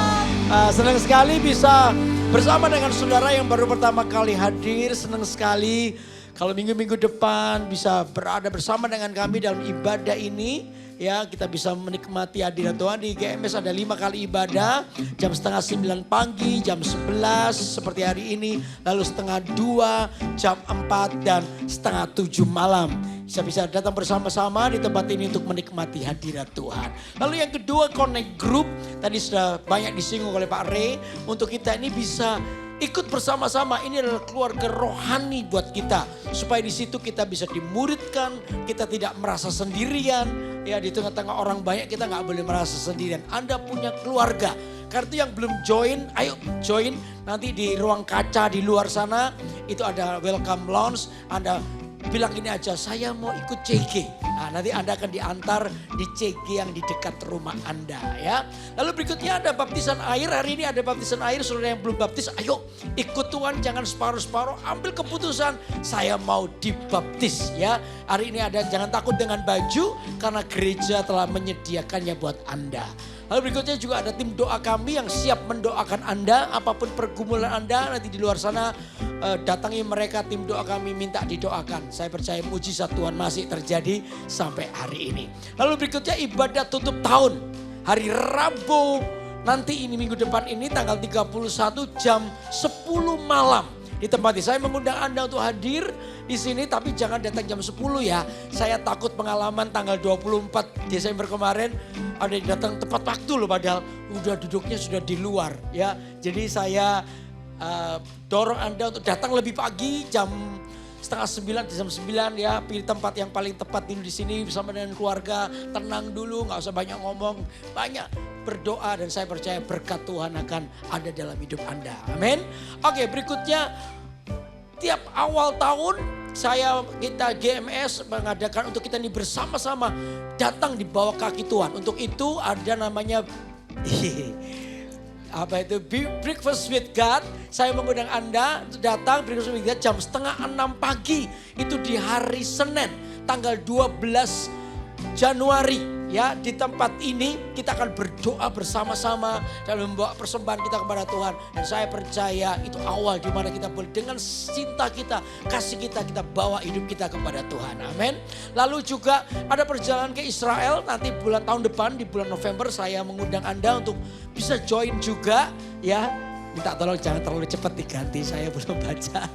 Senang sekali bisa bersama dengan saudara yang baru pertama kali hadir. Senang sekali kalau minggu-minggu depan bisa berada bersama dengan kami dalam ibadah ini. Ya, kita bisa menikmati hadirat Tuhan. Di GMS ada 5 kali ibadah, jam 8:30 pagi, jam 11 seperti hari ini, lalu 1:30, jam 4 dan 6:30 malam. Bisa datang bersama-sama di tempat ini untuk menikmati hadirat Tuhan. Lalu yang kedua, Connect Group. Tadi sudah banyak disinggung oleh Pak Ray. Untuk kita ini bisa ikut bersama-sama, ini adalah keluarga rohani buat kita. Supaya di situ kita bisa dimuridkan, kita tidak merasa sendirian. Ya di tengah-tengah orang banyak kita gak boleh merasa sendirian. Anda punya keluarga. Karena itu yang belum join, ayo join. Nanti di ruang kaca di luar sana, itu ada welcome lounge. Anda bilang ini aja, saya mau ikut CG. Nah, nanti Anda akan diantar di CG yang di dekat rumah Anda ya. Lalu berikutnya ada baptisan air. Hari ini ada baptisan air. Saudara yang belum baptis, ayo ikut Tuhan, jangan separuh-separuh. Ambil keputusan, saya mau dibaptis ya. Hari ini ada, jangan takut dengan baju karena gereja telah menyediakannya buat Anda. Lalu berikutnya juga ada tim doa kami yang siap mendoakan Anda. Apapun pergumulan Anda nanti di luar sana, datangi mereka, tim doa kami minta didoakan. Saya percaya mujizat Tuhan masih terjadi sampai hari ini. Lalu berikutnya ibadah tutup tahun. Hari Rabu nanti ini minggu depan ini tanggal 31 jam 10 malam. Di tempat ini saya mengundang Anda untuk hadir di sini, tapi jangan datang jam 10 ya. Saya takut pengalaman tanggal 24 Desember kemarin ada yang datang tepat waktu loh, padahal udah duduknya sudah di luar ya. Jadi saya dorong Anda untuk datang lebih pagi jam 8:30, jam 9 ya. Pilih tempat yang paling tepat di sini bersama dengan keluarga. Tenang dulu, gak usah banyak ngomong, banyak berdoa dan saya percaya berkat Tuhan akan ada dalam hidup Anda. Amin. Oke, berikutnya tiap awal tahun kita GMS mengadakan untuk kita ini bersama-sama datang di bawah kaki Tuhan. Untuk itu ada namanya Breakfast with God. Saya mengundang Anda untuk datang Breakfast with God jam 5:30 pagi. Itu di hari Senin tanggal 12 Januari. Ya, di tempat ini kita akan berdoa bersama-sama dan membawa persembahan kita kepada Tuhan. Dan saya percaya itu awal di mana kita boleh dengan cinta kita, kasih kita bawa hidup kita kepada Tuhan. Amin. Lalu juga ada perjalanan ke Israel nanti tahun depan di bulan November. Saya mengundang Anda untuk bisa join juga ya. Minta tolong jangan terlalu cepat diganti, saya belum baca.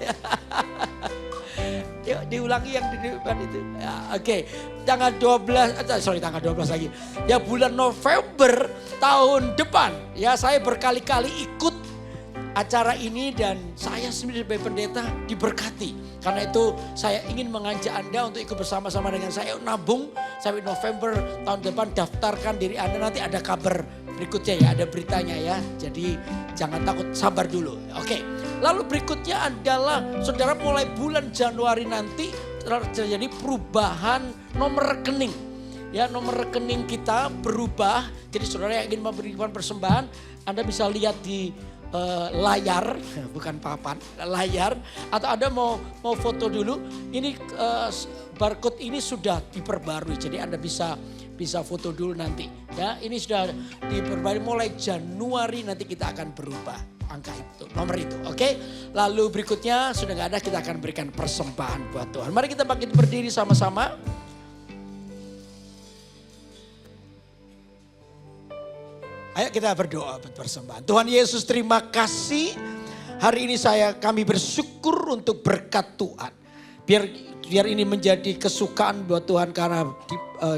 Yuk diulangi yang di depan itu. Ya, oke. Tanggal 12 lagi. Ya bulan November tahun depan. Ya saya berkali-kali ikut acara ini dan saya sendiri sebagai pendeta diberkati. Karena itu saya ingin mengajak Anda untuk ikut bersama-sama dengan saya. Nabung sampai November tahun depan, daftarkan diri Anda, nanti ada kabar berikutnya ya, ada beritanya ya. Jadi jangan takut, sabar dulu. Oke. Lalu berikutnya adalah saudara mulai bulan Januari nanti terjadi perubahan nomor rekening. Ya, nomor rekening kita berubah. Jadi saudara yang ingin memberikan persembahan, Anda bisa lihat di layar, bukan papan, layar. Atau Anda mau foto dulu. Ini barcode ini sudah diperbarui. Jadi Anda bisa foto dulu nanti. Ya, ini sudah diperbarui mulai Januari nanti kita akan berubah angka itu, nomor itu. Oke. Lalu berikutnya sudah nggak ada, kita akan berikan persembahan buat Tuhan. Mari kita bangkit berdiri sama-sama. Ayo kita berdoa buat persembahan. Tuhan Yesus, terima kasih. Hari ini kami bersyukur untuk berkat Tuhan. Biar ini menjadi kesukaan buat Tuhan karena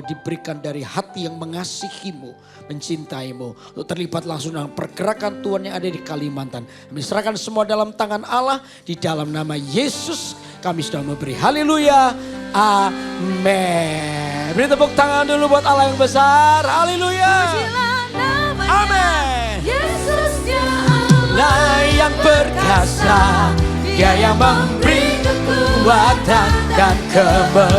diberikan dari hati yang mengasihimu, mencintaimu. Untuk terlibat langsung dengan pergerakan Tuhan yang ada di Kalimantan. Kami serahkan semua dalam tangan Allah. Di dalam nama Yesus kami sudah memberi. Haleluya. Amin. Beri tepuk tangan dulu buat Allah yang besar. Haleluya. Amin. Yesusnya Allah yang perkasa, Dia yang memberi kekuatan dan kemenangan.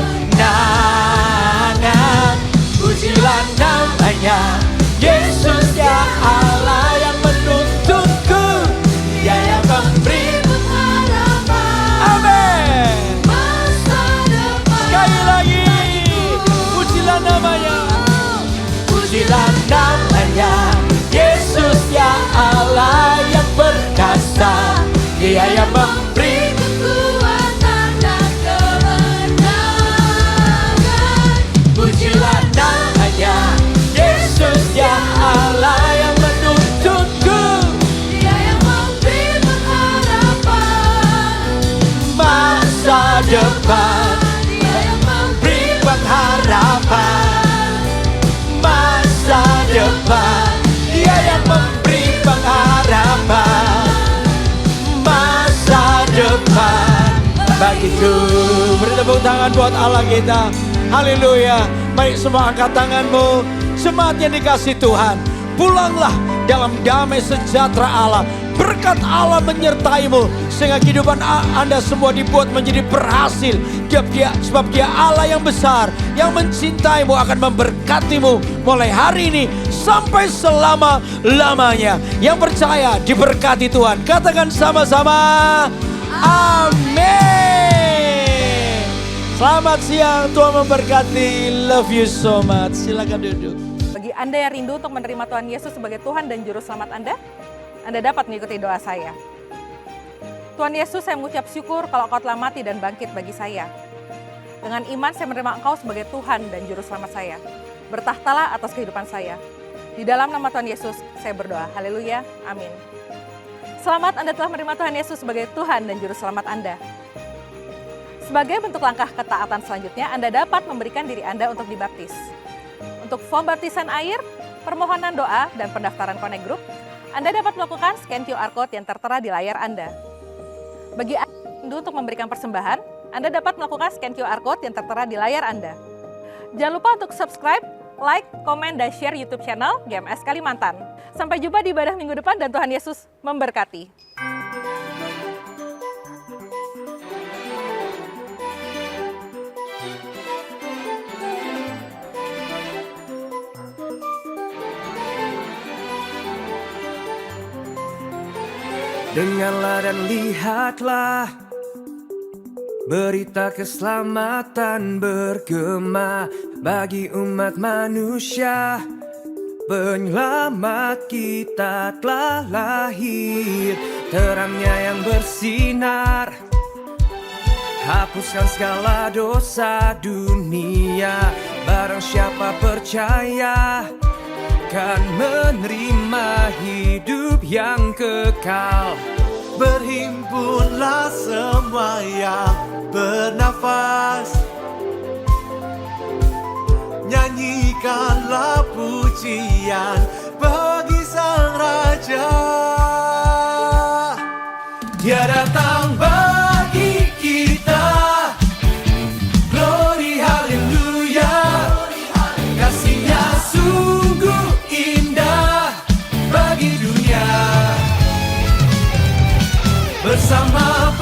Pujilah namanya, Yesus ya Allah yang menuntunku, Dia yang memberi pengharapan. Amin. Sekali lagi, pujilah namanya, pujilah namanya, Yesus ya Allah yang perkasa, Dia yang memberi kekuatan dan kemenangan. pujilah namanya, Yesus ya Allah yang menuntunku, Dia yang memberi pengharapan. masa depan, Dia yang memberi pengharapan, masa depan, Dia yang memberi pengharapan, masa depan bagiku. Beri tepuk tangan buat Allah kita. Haleluya. Mari semua angkat tanganmu. Semangat yang dikasih Tuhan. Pulanglah dalam damai sejahtera Allah. Berkat Allah menyertaimu sehingga kehidupan Anda semua dibuat menjadi berhasil. Sebab Dia Allah yang besar, yang mencintaimu, akan memberkatimu mulai hari ini sampai selama-lamanya. Yang percaya diberkati Tuhan. Katakan sama-sama. Amin. Selamat siang, Tuhan memberkati. Love you so much. Silakan duduk. Bagi Anda yang rindu untuk menerima Tuhan Yesus sebagai Tuhan dan Juru Selamat Anda dapat mengikuti doa saya. Tuhan Yesus, saya mengucap syukur kalau Engkau telah mati dan bangkit bagi saya. Dengan iman saya menerima Engkau sebagai Tuhan dan Juru Selamat saya. Bertahtalah atas kehidupan saya. Di dalam nama Tuhan Yesus, saya berdoa. Haleluya. Amin. Selamat, Anda telah menerima Tuhan Yesus sebagai Tuhan dan Juru Selamat Anda. Sebagai bentuk langkah ketaatan selanjutnya, Anda dapat memberikan diri Anda untuk dibaptis. Untuk form baptisan air, permohonan doa, dan pendaftaran Connect Group, Anda dapat melakukan scan QR Code yang tertera di layar Anda. Bagi Anda yang rindu untuk memberikan persembahan, Anda dapat melakukan scan QR Code yang tertera di layar Anda. Jangan lupa untuk subscribe, like, komen, dan share YouTube channel GMS Kalimantan. Sampai jumpa di ibadah minggu depan dan Tuhan Yesus memberkati. Dengarlah dan lihatlah, berita keselamatan bergema bagi umat manusia. Penyelamat kita telah lahir, terangnya yang bersinar, hapuskan segala dosa dunia. Barang siapa percaya kan menerima hidup yang kekal. Berhimpunlah semua yang bernafas, nyanyikanlah pujian bagi Sang Raja. Dia datang bagi kita, glory haleluya. Kasih-Nya sungguh indah bagi dunia. Bersama